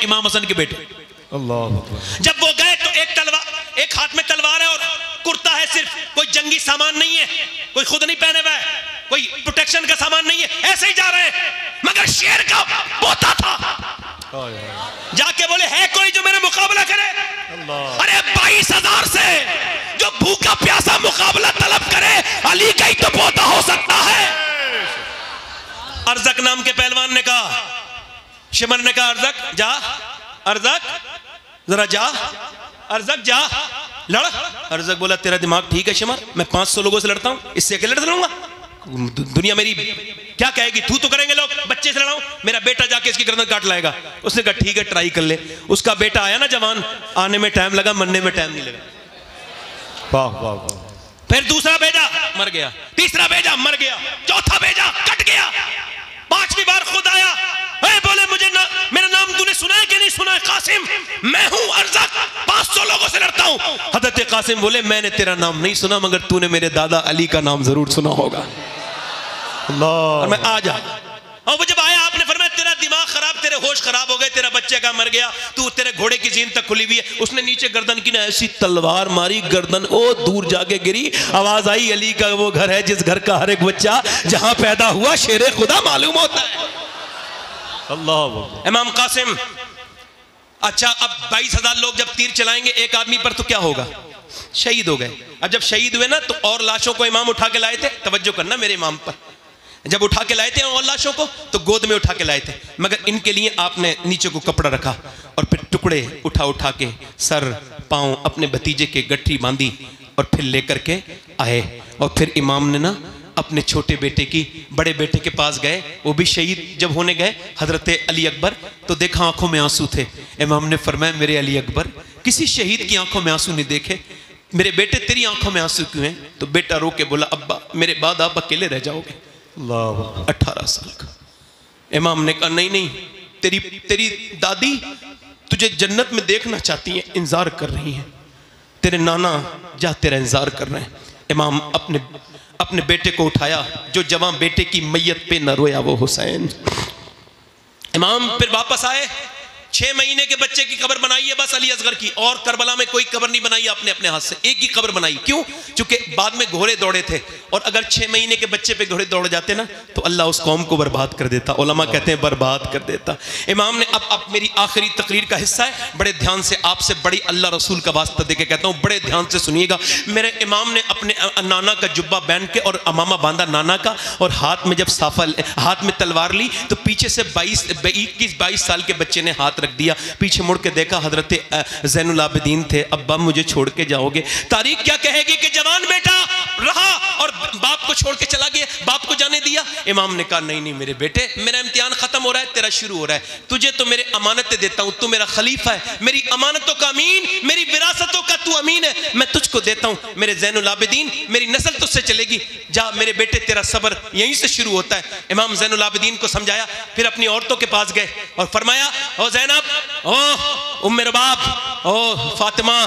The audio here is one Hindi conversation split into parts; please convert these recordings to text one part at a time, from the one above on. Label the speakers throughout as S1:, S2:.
S1: इमाम हसन के बेटे। अल्लाह। जब वो गए तो एक हाथ में तलवार है और कुर्ता है, सिर्फ कोई जंगी सामान नहीं है, कोई खुद नहीं पहने हुआ है, कोई प्रोटेक्शन का सामान नहीं है, ऐसे ही जा रहे हैं। मगर शेर का पोता था, जाके बोले है कोई जो मेरा मुकाबला करे? अरे 22,000 से जो भूखा प्यासा मुकाबला तलब करे, अली का ही तो पोता हो सकता है। अर्जक नाम के पहलवान ने कहा, शिमर ने कहा अर्जक जा, अर्जक जरा जा, अर्जक जा लड़। अर्जक बोला तेरा दिमाग ठीक है शिमर, मैं 500 लोगों से लड़ता हूं, इससे अकेले लड़ लूंगा? दुनिया मेरी क्या कहेगी, तू तो करेंगे लोग, बच्चे से लड़ाऊं? मेरा बेटा जाके इसकी गर्दन काट लाएगा। उसने कहा ठीक है ट्राई कर ले। उसका बेटा आया ना जवान, आने में टाइम लगा, मरने में टाइम नहीं लगा। वाह वाह वाह। फिर दूसरा भेजा, मर गया। तीसरा भेजा, मर गया। चौथा भेजा, कट गया। 5वीं बार खुद आया, बोले मुझे मेरा नाम तूने सुना है कि नहीं सुना है? कासिम, मैं हूं अर्जक, 500 लोगों से लड़ता हूं। हजरत कासिम बोले मैंने तेरा नाम नहीं सुना, मगर तूने मेरे दादा अली का नाम जरूर सुना होगा। अल्लाह। और मैं आ जा। और वो जब आया आपने फरमाया तेरा दिमाग खराब, तेरे होश खराब हो गए, तेरा बच्चे का मर गया, तू तेरे घोड़े की जीन तक खुली हुई है। उसने नीचे गर्दन की ना ऐसी तलवार मारी, गर्दन ओ दूर जाके गिरी। आवाज आई अली का वो घर है जिस घर का हर एक बच्चा जहां पैदा हुआ शेरे खुदा मालूम होता है। अल्लाह। इमाम कासिम, अच्छा अब 22,000 लोग जब तीर चलाएंगे एक आदमी पर तो क्या होगा? शहीद हो गए। अब जब शहीद हुए ना तो और लाशों को इमाम उठा के लाए थे, तवज्जो करना मेरे इमाम पर, जब उठा के लाए थे और लाशों को तो गोद में उठा के लाए थे, मगर इनके लिए आपने नीचे को कपड़ा रखा और फिर टुकड़े उठा उठा के सर पांव अपने भतीजे के गठरी बांधी और फिर लेकर के आए। और फिर इमाम ने ना अपने छोटे बेटे की, बड़े बेटे के पास गए, वो भी शहीद जब होने गए, हजरत अली अकबर, तो देखा आंखों में आंसू थे। इमाम ने फरमाया मेरे अली अकबर, किसी शहीद की आंखों में आंसू नहीं देखे, मेरे बेटे तेरी आंखों में आंसू क्यों हैं? तो बेटा रो के बोला अब्बा मेरे बाद आप अकेले रह जाओगे। 18 साल का। इमाम ने कहा नहीं नहीं, तेरी दादी तुझे जन्नत में देखना चाहती हैं, इंतजार कर रही हैं, तेरे नाना जा तेरा इंतजार कर रहे हैं। इमाम अपने बेटे को उठाया, जो जवान बेटे की मैयत पे न रोया वो हुसैन। इमाम फिर वापस आए, 6 महीने के बच्चे की कब्र बनाई है बस अली असगर की, और करबला में कोई कब्र नहीं बनाई आपने अपने हाथ से, एक ही कब्र बनाई। क्यों? क्योंकि बाद में घोड़े दौड़े थे, और अगर 6 महीने के बच्चे पे घोड़े दौड़ जाते ना तो अल्लाह उस कौम को बर्बाद कर देता। उलमा कहते हैं बर्बाद कर देता। इमाम ने अब मेरी आखिरी तकरीर का हिस्सा है, बड़े ध्यान से आपसे बड़ी अल्लाह रसूल का वास्ता देके कहता हूँ, बड़े ध्यान से सुनिएगा। मेरे इमाम ने अपने नाना का जुब्बा पहन के और अमामा बांधा नाना का, और हाथ में जब साफा हाथ में तलवार ली तो पीछे से 21-22 साल के बच्चे ने हाथ रख दिया। पीछे मुड़ के देखा, हजरत ज़ैनुल आबिदीन थे। अब्बा मुझे छोड़ के जाओगे? तारीख क्या कहेगी कि जवान बेटा रहा और बाप को छोड़ के चला गया, बाप को जाने दिया। इमाम ने कहा नहीं नहीं मेरे बेटे, मेरा इम्तिहान खत्म हो रहा है, तेरा शुरू हो रहा है। तुझे तो मेरे अमानतें देता हूं, तू मेरा खलीफा है, मेरी अमानतों का अमीन, मेरी विरासतों का तू अमीन है, मैं तुझको देता हूं। मेरे ज़ैनुल आबिदीन, मेरी नस्ल तुझसे चलेगी, जा मेरे बेटे तेरा सब्र यहीं से शुरू होता है। इमाम ज़ैनुल आबिदीन को समझाया, फिर अपनी औरतों के पास गए और फरमाया ओ ज़ैनब, ओ उम्मे रबाब, ओ फातिमा,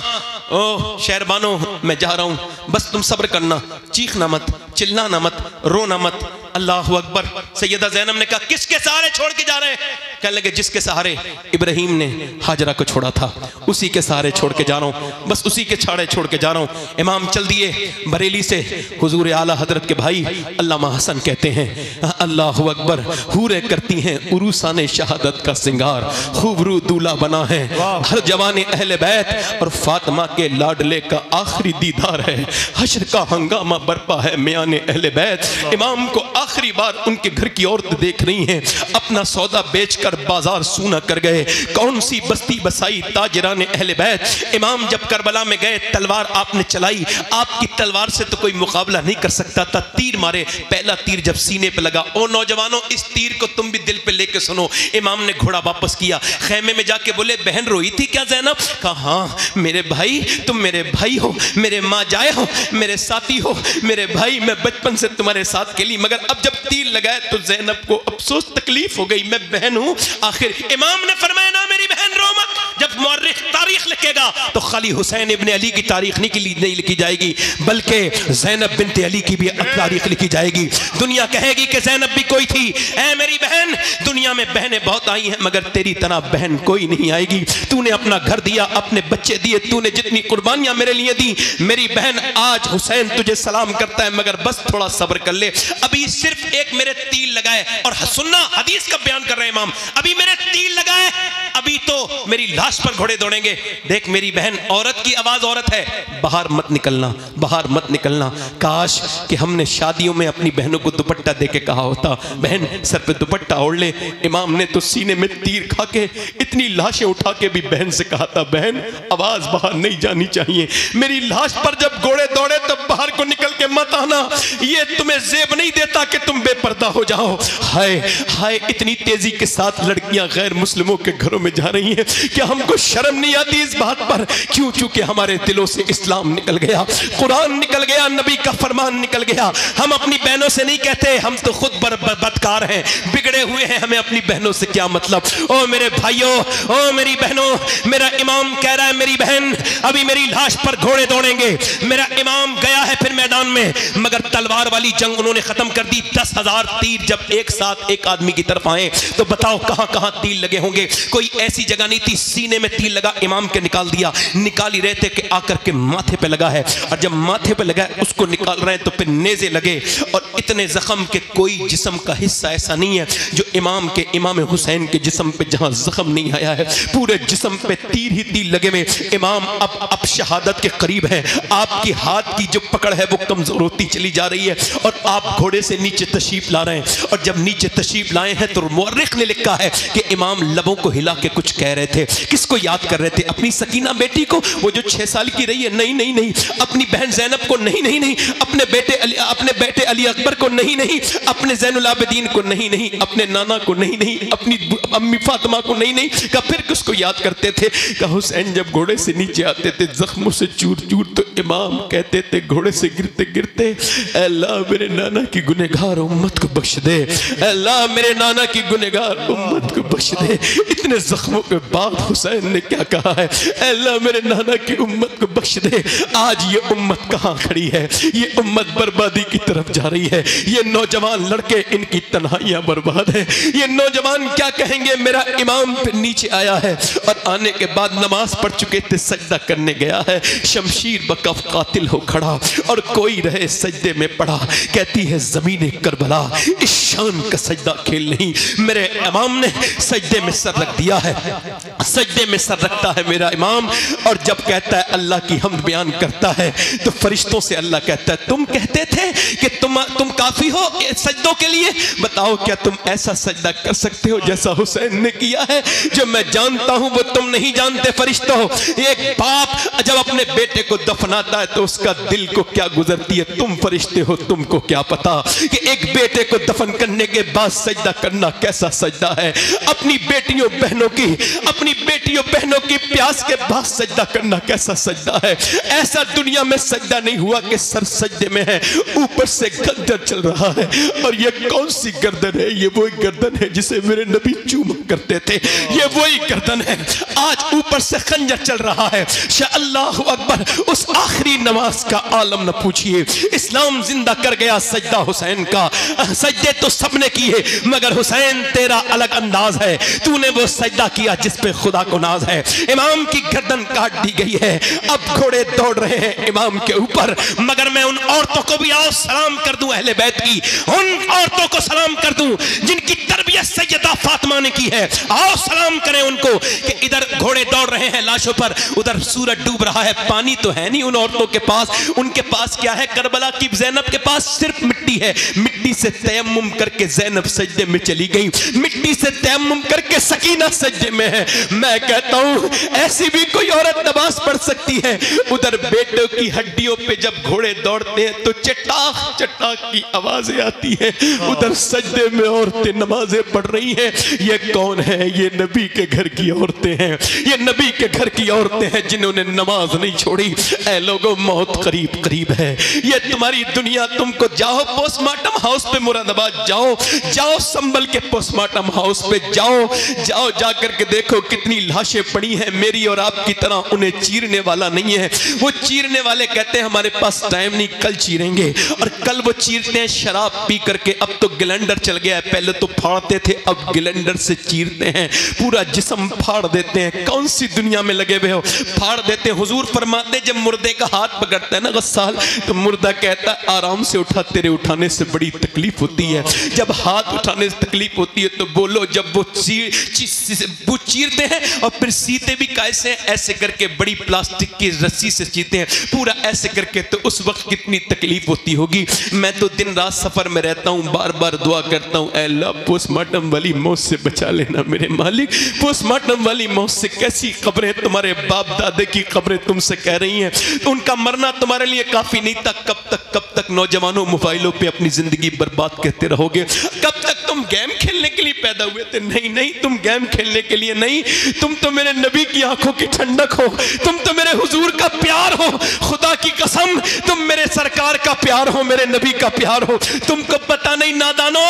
S1: ओ शहरबानो, मैं जा रहा हूं, बस तुम सब्र करना, चीखना मत, चिल्लाना मत, रोना मत। अल्लाहु अकबर। सैयदा ज़ैनब ने कहा किसके सहारे छोड़ के जा रहे हैं? कहने लगे जिसके सहारे इब्राहीम ने हाजरा को छोड़ा था, उसी के सहारे छोड़ के जा रहा हूं, बस उसी के छाड़े छोड़ के जा रहा हूं। इमाम चल दिए बरेली से। हुजूर आला हजरत के भाई अल्लामा हसन कहते हैं अल्लाहु अकबर, हूरे करती हैं उरूसाने शहादत का सिंगार, खूबरू दूल्हा बना है हर जवान अहले बैत, और फातिमा के लाडले का आखिरी दीदार है, हश्र का हंगामा बरपा है मियाने अहले बैत। इमाम को आखिरी बार उनके घर की औरत देख रही हैं, अपना सौदा बेचकर बाजार सूना कर गए, कौन सी बस्ती बसाई ताजराने अहले बैत। इमाम जब करबला में गए, तलवार आपने चलाई, आपकी तलवार से तो कोई मुकाबला नहीं कर सकता था, तीर मारे, पहला तीर जब सीने पे लगा, ओ नौजवानों इस तीर को तुम भी दिल पे लेके सुनो। इमाम ने घोड़ा वापस किया, खेमे में जाके बोले बहन रोई थी क्या ज़ैनब? कहा हाँ मेरे भाई, तुम मेरे भाई हो, मेरे माँ जाए हो, मेरे साथी हो, मेरे भाई, मैं बचपन से तुम्हारे साथ खेली, मगर अब जब तीर लगाए तो ज़ैनब को अफसोस तकलीफ हो गई, मैं बहन हूँ। आखिर इमाम ने फरमाया ना मेरी बहन रो मत। जब मुअर्रिख तारीख तारीख लिखेगा तो खाली हुसैन इब्न अली की तारीख नहीं लिखी जाएगी, बल्कि ज़ैनब बिन्त अली की भी तारीख लिखी जाएगी। दुनिया कहेगी कि ज़ैनब भी कोई थी। ऐ मेरी बहन, दुनिया में बहनें बहुत आई हैं मगर तेरी तरह बहन कोई नहीं आएगी। तूने अपना घर दिया, अपने बच्चे दिए, तूने जितनी कुर्बानियां मेरे लिए दी, मेरी बहन आज हुसैन तुझे सलाम करता है, मगर बस थोड़ा सब्र कर ले। अभी सिर्फ एक मेरे तीर लगाए, और सुनना हदीस का बयान कर रहे हैं इमाम, अभी मेरे तीर लगाए, अभी तो मेरी लाश पर घोड़े दौड़ेंगे। देख मेरी बहन, औरत की आवाज औरत है, बाहर मत निकलना, बाहर मत निकलना। काश कि हमने शादियों में अपनी बहनों को दुपट्टा दे के कहा होता, बहन सर पे दुपट्टा ओढ़ ले। इमाम ने तो सीने में तीर खा के इतनी लाशें उठा के भी बहन से कहा था, बहन आवाज बाहर नहीं जानी चाहिए, मेरी लाश पर जब घोड़े दौड़े तब बाहर को निकल के मत आना, ये तुम्हें जेब नहीं देता कि तुम बेपर्दा हो जाओ। हाय हाय, इतनी तेजी के साथ लड़कियां गैर मुस्लिमों के घरों में जा रही हैं, क्या हमको शर्म नहीं आती इस बात पर? क्यों? चूंकि हमारे दिलों से इस्लाम निकल गया, कुरान निकल गया, नबी का फरमान निकल गया। हम अपनी बहनों से नहीं कहते हम तो खुद बदकार हैं, बिगड़े हुए हैं, हमें अपनी बहनों से क्या मतलब? ओ मेरे भाइयों, ओ मेरी बहनों, मेरा इमाम कह रहा है मेरी बहन अभी मेरी लाश पर घोड़े दौड़ेंगे। मेरा इमाम गया है फिर मैदान में, मगर तलवार वाली जंग उन्होंने खत्म कर दी। 10,000 तीर जब एक साथ एक आदमी की तरफ आए तो बताओ कहां कहां तीर लगे होंगे? कोई ऐसी जगह नहीं थी, सीने में तीर लगा, इमाम के निकाल दिया। निकाल ही रहे थे कि आकर के माथे पे लगा है, और जब माथे पे लगा उसको निकाल रहे हैं तो फिर नेज़े लगे, और इतने जख्म के कोई जिस्म का हिस्सा ऐसा नहीं है जो इमाम हुसैन के जिस्म पे जहां जख्म नहीं आया है, पूरे जिस्म पे तीर ही तीर लगे हुए। इमाम अब शहादत के करीब है, आपकी हाथ की जो पकड़ है वो कमजोर होती चली जा रही है, और आप घोड़े से नीचे तशरीफ ला रहे हैं। और जब नीचे तशरीफ लाए हैं तो मुअर्रिख ने लिखा है कि इमाम लबों को हिला के कुछ कह रहे थे। किसको याद कर रहे थे? अपनी सकीना बेटी को, वो जो 6 साल की रही है? नहीं नहीं नहीं। अपनी बहन ज़ैनब को? नहीं नहीं नहीं। अपने बेटे अली अकबर को? नहीं नहीं। अपने ज़ैनुल आबिदीन को? नहीं नहीं। अपने नाना को? नहीं नहीं। अपनी अम्मी फातिमा को? नहीं नहीं। का फिर किसको याद करते थे? का हुसैन जब घोड़े से नीचे आते थे जख्मों से चूर चूर, तो इमाम कहते थे घोड़े से गिरते गिरते, अल्लाह मेरे नाना की गुनहगार उम्मत को बख्श दे, अल्लाह मेरे नाना की गुनहगार उम्मत को बख्श दे। इतने जख्मों के बाद हुसैन ने क्या कहा है? अल्लाह मेरे नाना की उम्मत को बख्श दे। आज ये उम्मत कहाँ खड़ी है? ये उम्मत बर्बादी की तरफ जा रही है। ये नौजवान लड़के, इनकी तन्हाइयां बर्बाद है। ये नौजवान क्या कहेंगे? मेरा इमाम फिर नीचे आया है, और आने के बाद नमाज पढ़ चुके थे, सजदा करने गया है, शमशीर बकफ कातिल हो खड़ा, और कोई रहे सजदे में पड़ा। कहती है ज़मीने करबला इस शान का सजदा खेल नहीं। मेरे इमाम ने सजदे में सर रख दिया है, सजदे में सर रखता है मेरा इमाम, और जब कहता है अल्लाह की हमद बयान करता है तो फरिश्तों से अल्लाह कहता है तुम कहते थे कि तुम काफी हो सजदों के लिए, बताओ क्या तुम ऐसा सजदा कर सकते हो जैसा हुसैन ने किया है? जो मैं जानता हूं वो तुम नहीं जानते फरिश्तों। एक बाप जब अपने बेटे को दफनाता है तो उसका दिल को क्या गुजरती है, तुम फरिश्ते हो, तुमको क्या पता कि एक बेटे को दफन करने के बाद सजदा करना कैसा सजदा है। अपनी बेटियों बहनों की प्यास के बाद सजदा करना कैसा सजदा है। ऐसा दुनिया में सजदा नहीं हुआ कि सर सजदे में है, ऊपर से गर्दन चल रहा है। और ये कौन सी गर्दन है? ये वही गर्दन है जिसे मेरे नबी चूमा करते थे, ये वही गर्दन है। आज ऊपर से खंजर चल रहा है। अल्लाह अकबर, उस आखिरी नमाज का आलम न पूछिए। इस्लाम जिंदा कर गया सजदा हुसैन का। सजदे तो सबने किए मगर हुसैन तेरा अलग अंदाज है, तूने वो सजदा किया जिस पे खुदा को नाज है। इमाम की गर्दन काट दी गई है, अब घोड़े दौड़ रहे हैं इमाम के ऊपर। मगर मैं उन औरतों को भी आओ सलाम कर दूं, अहले बैत की उन औरतों को सलाम कर दूं जिनकी तरबियत सैयदा फातिमा ने की है। आओ सलाम करें उनको कि इधर घोड़े दौड़ रहे हैं लाशों पर, उधर सूरज डूब रहा है, पानी तो है नहीं उन औरतों के पास। उनके पास क्या है? करबला की ज़ैनब के पास सिर्फ मिट्टी है। मिट्टी से तयम्मुम करके ज़ैनब सजदे में चली गई, मिट्टी से तयम्मुम करके सकीना सजदे में है। मैं कहता हूं ऐसी भी कोई औरत नमाज पढ़ सकती है। उधर बेटों की हड्डियों पे जब घोड़े दौड़ते हैं तो चटाख चटाख की आवाजें आती है, उधर सजदे में औरतें नमाजें पढ़ रही हैं। ये कौन है? ये नबी के घर की औरतें हैं, ये नबी के घर की औरतें हैं जिन्होंने नमाज नहीं छोड़ी। ऐ लोगों, मौत करीब करीब है, ये तुम्हारी दुनिया। तुमको जाओ पोस्टमार्टम हाउस पे मुरादाबाद जाओ, जाओ संभल के पोस्टमार्टम हाउस पे जाओ, जाओ जाकर के देखो कितनी लाशें पड़ी हैं मेरी और आपकी तरह, उन्हें चीरने वाला नहीं है। वो चीरने वाले कहते हैं हमारे पास टाइम नहीं, कल चीरेंगे, और कल वो चीरते हैं शराब पी करके। अब तो ग्लेंडर चल गया है, पहले तो फाड़ते थे, अब ग्लेंडर से चीरते हैं, पूरा जिस्म फाड़ देते हैं। कौन सी दुनिया में लगे हुए हो, फाड़ देते हैं। हुजूर फरमाते जब मुर्दे का हाथ पकड़ता है ना गस्साल, तो मुर्दा कहता है आराम से उठा, तेरे उठाने से बड़ी तकलीफ होती है। जब हाथ उठाने से तकलीफ होती है तो बोलो। जब वो चीरते हैं और फिर सीते भी कैसे, ऐसे करके बड़ी प्लास्टिक की रस्सी से चीरते हैं पूरा ऐसे करके, तो उस वक्त कितनी तकलीफ होती होगी। मैं तो दिन रात सफर में रहता हूँ, बार बार दुआ करता हूँ, ऐ अल्लाह पोस्टमार्टम वाली मौत से बचा लेना मेरे मालिक। पोस्टमार्टम वाली मौत से कैसी खबरें तुम्हारे बाप दादे की खबरें तुमसे कह रही हैं, तो उनका मरना तुम्हारे लिए काफी नहीं था। कब तक नौजवानों मोबाइलों पे अपनी जिंदगी बर्बाद कहते रहोगे? कब तक तुम गेम खेलने के लिए पैदा हुए थे? नहीं, तुम गेम खेलने के लिए नहीं, तुम तो मेरे नबी की आंखों की ठंडक हो, तुम तो मेरे हुजूर का प्यार हो। खुदा की कसम तुम मेरे सरकार का प्यार हो, मेरे नबी का प्यार हो। तुमको पता नहीं नादानो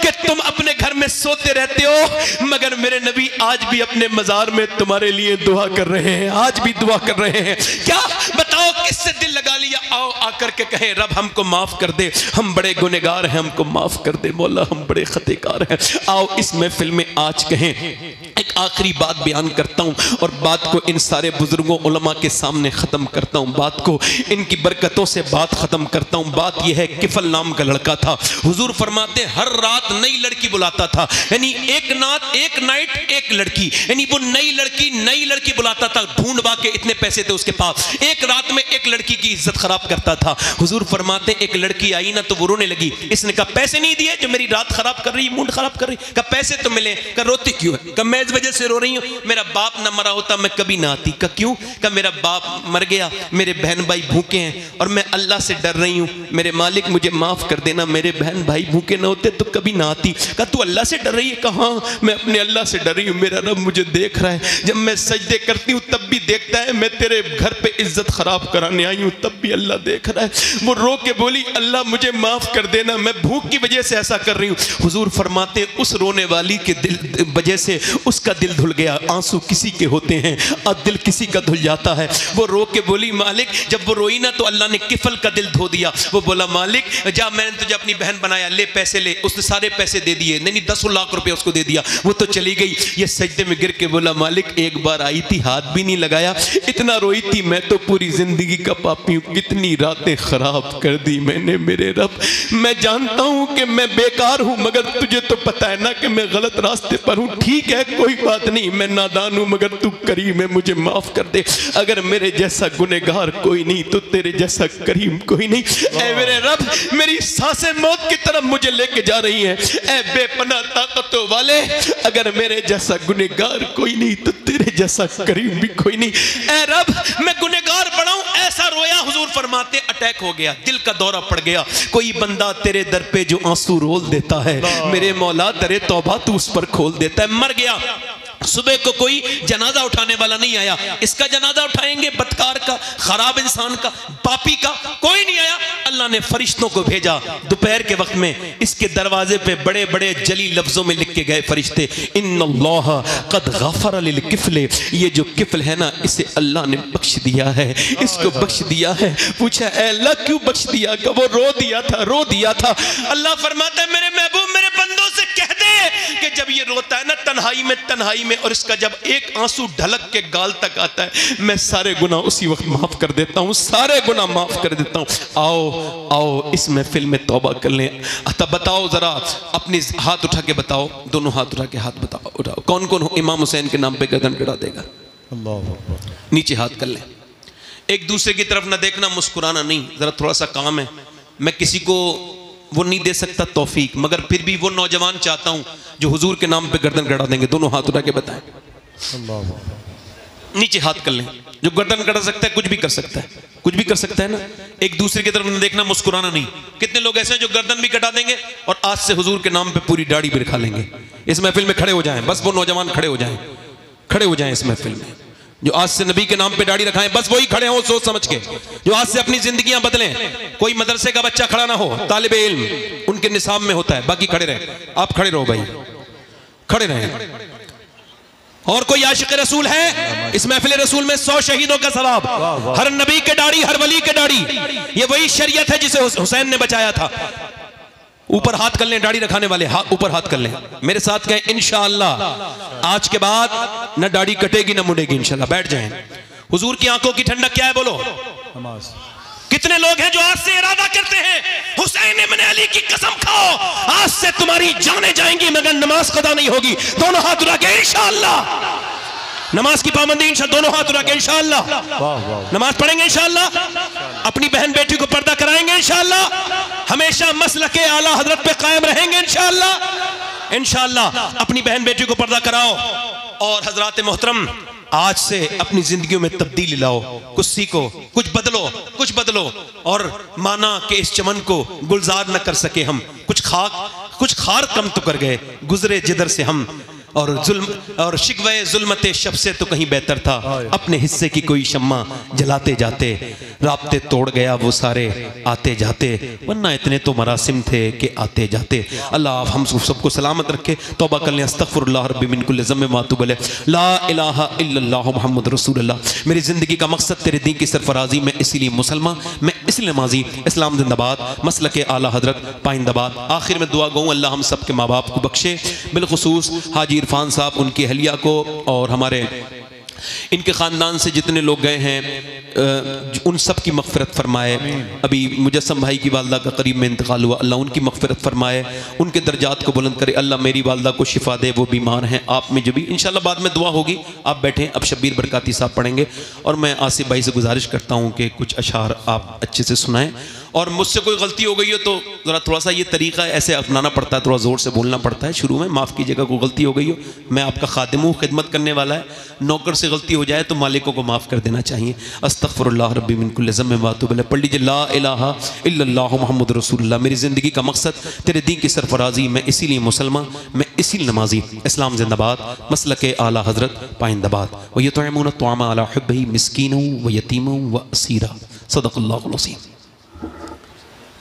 S1: कि तुम अपने घर में सोते रहते हो, मगर मेरे नबी आज भी अपने मजार में तुम्हारे लिए दुआ कर रहे हैं, आज भी दुआ कर रहे हैं। क्या बताओ किससे दिल लगा लिया? आओ आकर के कहें रब हमको माफ कर दे, हम बड़े गुनहगार हैं, हमको माफ कर दे मौला, हम बड़े खतेकार हैं। आओ इस महफिल में आज कहें। एक आखिरी बात बयान करता हूं और बात को इन सारे बुजुर्गों उलमा के सामने खत्म करता हूं, बात को इनकी बरकतों से बात खत्म करता हूं। बात यह है, किफल नाम का लड़का था, हुजूर फरमाते हर रात नई लड़की बुलाता था, यानी एक नाइट एक लड़की, यानी वो नई लड़की बुलाता था। ढूंढवा के इतने पैसे थे उसके पास, एक रात में एक लड़की की इज्जत खराब करता था। हुजूर फरमाते एक लड़की आई ना तो वो रोने लगी। इसने कहा पैसे नहीं दिए जो मेरी रात खराब कर रही, मूड खराब कर रही। कहा पैसे तो मिले। कहा रोती क्यों है? कहा मैं इस वजह से रो रही हूं, मेरा बाप ना मरा होता मैं कभी ना आती। कहा क्यों? कहा मेरा बाप मर गया, मेरे बहन भाई भूखे हैं और मैं अल्लाह से डर रही हूं, मेरे मालिक मुझे माफ कर देना, मेरे बहन भाई भूखे ना होते तो कभी ना आती। कहा तू अल्लाह से डर रही है? कहा हाँ मैं अपने अल्लाह से डर रही हूं, मेरा रब मुझे देख रहा है, जब मैं सजदे करती हूं तब भी देखता है, मैं तेरे घर पे इज्जत खराब कराने आई हूं तब भी अल्लाह देख रहा है। वो रो के बोली अल्लाह मुझे माफ कर देना, मैं भूख की वजह से ऐसा कर रही हूं। हुजूर फरमाते उस रोने वाली के दिल वजह से उसका दिल धुल गया। आंसू किसी के होते हैं और दिल किसी का धुल जाता है। वो रो के बोली मालिक, जब वो रोई ना तो अल्लाह ने किफल का दिल धो दिया। वो बोला मालिक जा, मैंने तुझे अपनी बहन बनाया, ले पैसे ले। उसने सारे पैसे दे दिए, नहीं 10 लाख रुपए उसको दे दिया, वो तो चली गई। ये सजदे में गिर के बोला मालिक एक बार आई थी, हाथ भी नहीं लगाया, इतना रोई थी, मैं तो पूरी जिंदगी का पापी हूं, कितनी रातें खराब कर दी मैंने मेरे रब। मैं जानता हूं कि मैं बेकार हूं, मगर तुझे तो पता है ना कि मैं गलत रास्ते पर हूं। ठीक है कोई बात नहीं, मैं नादान हूं, मगर तू करीम है, मुझे माफ कर दे। अगर मेरे जैसा गुनहगार कोई नहीं तो तेरे जैसा करीम कोई नहीं। ऐ मेरे रब, मेरी सांसें मौत की तरफ मुझे लेके जा रही हैं। ऐ बेपनाह ताकतों वाले, अगर मेरे जैसा गुनहगार कोई नहीं तो तेरे जैसा करीम भी कोई नहीं। ऐ रब, मैं गुनहगार बड़ा हूं, ऐसा रोया। हुजूर फरमाते अटैक हो गया, दिल का दौरा पड़ गया। कोई बंदा तेरे दर पे जो आंसू रोल देता है, मेरे मौला तेरे तौबा तू उस पर खोल देता है। मर गया, सुबह को कोई जनाजा उठाने वाला नहीं आया। इसका जनाजा उठाएंगे, बदकार का, खराब इंसान का, पापी का, कोई नहीं आया। अल्लाह ने फरिश्तों को भेजा। दोपहर के वक्त में इसके दरवाजे पे बड़े बड़े जली लफ्जों में लिख के गए फरिश्ते, इन्नल्लाह कद गफर लिल किफले, ये जो किफल है ना इसे अल्लाह ने बख्श दिया है, इसको बख्श दिया है। पूछा ऐ अल्लाह क्यों बख्श दिया? का वो रो दिया था। अल्लाह फरमाता है मेरे महबूब मेरे बंदों से कह दे कि जब ये रोता है ना तन्हाई में और इसका जब एक आंसू ढलक के गाल तक आता है, मैं सारे गुनाह उसी वक्त माफ कर देता हूं, सारे गुनाह माफ कर देता हूं। आओ इस महफिल में तौबा कर लें। तब बताओ जरा, अपने हाथ उठा के बताओ, दोनं हाथ उठा के हाथ बताओ, उठाओ, कौन कौन इमाम हुसैन के नाम पे गर्दन गिरा देगा? अल्लाह। नीचे हाथ कर लें। एक दूसरे की तरफ ना देखना, मुस्कुराना नहीं, जरा थोड़ा सा काम है। मैं किसी को वो नहीं दे सकता तौफीक, मगर फिर भी वो नौजवान चाहता हूं जो हुजूर के नाम पे गर्दन गड़ा देंगे। दोनों हाथ उठा के बताएं। नीचे हाथ कर लें। जो गर्दन गड़ा सकता है कुछ भी कर सकता है, कुछ भी कर सकता है ना। एक दूसरे की तरफ न देखना, मुस्कुराना नहीं। कितने लोग ऐसे हैं जो गर्दन भी कटा देंगे और आज से हुजूर के नाम पे पूरी दाढ़ी भी रखा लेंगे। इस महफिल में खड़े हो जाएं, बस वो नौजवान खड़े हो जाएं, खड़े हो जाएं इस महफिल में। जो आज से नबी के नाम पे दाढ़ी रखाएं, बस वही खड़े हो सोच समझ के, जो आज से अपनी जिंदगियां बदलें। कोई मदरसे का बच्चा खड़ा ना हो, तालिबे इल्म उनके निसाब में होता है, बाकी खड़े रहे। आप खड़े रहो भाई, खड़े रहे। और कोई आशिक रसूल है इस महफिल रसूल में 100 शहीदों का सवाब, हर नबी के दाढ़ी, हर वली के दाढ़ी। ये वही शरीयत है जिसे हुसैन ने बचाया था। ऊपर हाथ कर लें दाढ़ी रखाने वाले, ऊपर हाथ कर लें, मेरे साथ कहें इंशाअल्लाह आज के बाद न दाढ़ी कटेगी न मुड़ेगी इंशाअल्लाह। बैठ जाएं। हुजूर की आंखों की ठंडक क्या है बोलो? नमाज। कितने लोग हैं जो आज से इरादा करते हैं हुसैन इब्न अली की कसम खाओ आज से तुम्हारी जानें जाएंगी मगर नमाज कदा नहीं होगी। दोनों हाथ उठा के इंशाअल्लाह नमाज की पाबंदी इंशाअल्लाह, दोनों हाथ उठा के इंशाअल्लाह नमाज पढ़ेंगे इंशाअल्लाह, अपनी बहन बेटी को पर्दा कराएंगे इंशाअल्लाह, हमेशा मसलके आला हजरत पे कायम रहेंगे इंशाअल्लाह। इंशाअल्लाह अपनी बहन बेटी को पर्दा कराओ। और हजरात मोहतरम आज से अपनी जिंदगियों में तब्दीली लाओ, कुछ सीखो, कुछ बदलो और माना कि इस चमन को गुलजार न कर सके हम, कुछ खार कम तो कर गए, गुजरे जिधर से हम, और जुल्म और शिकवे जुल्मते शब से तो कहीं बेहतर था अपने हिस्से की कोई शम्मा जलाते जाते, राब्ते तोड़ गया वो सारे आते जाते, वरना इतने तो मरासिम थे कि आते जाते। अल्लाह हम सबको सलामत रखे। तौबा कर लें, अस्तगफिरुल्लाह रब्बी मिन कुल्लि ज़म्बिन व अतूबु इलैह, ला इलाहा इल्लल्लाह मुहम्मद रसूलुल्लाह। मेरी ज़िंदगी का मकसद तेरे दीन की सरफराजी, मैं इसीलिए मुसलमान, मैं इसलिए नमाजी, इस्लाम जिंदाबाद, मसलके आला हजरत पाइंदाबाद। आखिर में दुआ गऊँ अल्लाह हम सब के माँ बाप को बख्शे, बिलखुसूस हाजी इरफान साहब, उनकी अहलिया को और हमारे इनके ख़ानदान से जितने लोग गए हैं उन सब की मग़फ़िरत फरमाए। अभी मुजस्सम भाई की वालदा का करीब में इंतकाल हुआ, अल्लाह उनकी मग़फ़िरत फरमाए, उनके दर्जात को बुलंद करे। अल्लाह मेरी वालदा को शिफा दे, वो बीमार हैं, आप में जो भी इंशाअल्लाह बाद में दुआ होगी। आप बैठें, अब शब्बीर बरकाती साहब पढ़ेंगे और मैं आसिफ भाई से गुजारिश करता हूँ कि कुछ अशार आप अच्छे से सुनाएं। और मुझसे कोई गलती हो गई हो तो ज़रा थोड़ा सा ये तरीका ऐसे अपनाना पड़ता है, थोड़ा ज़ोर से बोलना पड़ता है शुरू में, माफ़ कीजिएगा कोई गलती हो गई हो। मैं आपका खादिम हूँ, खिदमत करने वाला है, नौकर से गलती हो जाए तो मालिकों को माफ़ कर देना चाहिए। अस्तगफिरुल्लाह रब्बी मिन कुल्लि ज़म्बिन व अतूबु इलैह। पढ़ लीजिए ला इलाहा इल्लल्लाह मुहम्मद रसूलुल्लाह। मेरी ज़िंदगी का मकसद तेरे दीन की सरफराजी, मैं इसीलिए मुसलमान, मैं इसीलिए नमाजी, इस्लाम जिंदाबाद, मसलके आला हजरत पाइंदाबाद। व युतइमून अत्ताअम अला हुब्बिही मिस्कीनन व यतीमन व असीरा। सदक़ल्लाहुल अज़ीम।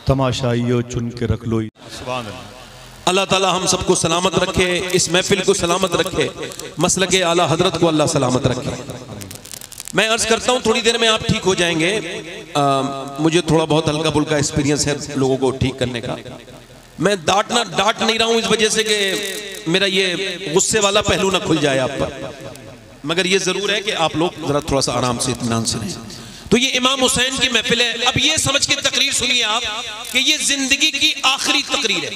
S2: तमाशाइयों चुन के रख लो।
S1: अल्लाह ताला हम सबको सलामत रखे, इस महफिल को सलामत रखे, मसलके आला हजरत को अल्लाह सलामत रखे। मैं अर्ज करता हूँ थोड़ी देर में आप ठीक हो जाएंगे। मुझे थोड़ा बहुत हल्का फुल्का एक्सपीरियंस है लोगों को ठीक करने का। मैं डांट नहीं रहा हूँ इस वजह से कि मेरा ये गुस्से वाला पहलू ना खुल जाए आप पर, मगर ये जरूर है कि आप लोग जरा थोड़ा सा आराम से इत्मीनान से रहें। तो ये इमाम हुसैन की महफिल है। अब ये समझ के तकरीर सुनिए आप कि ये जिंदगी की आखिरी तकरीर है,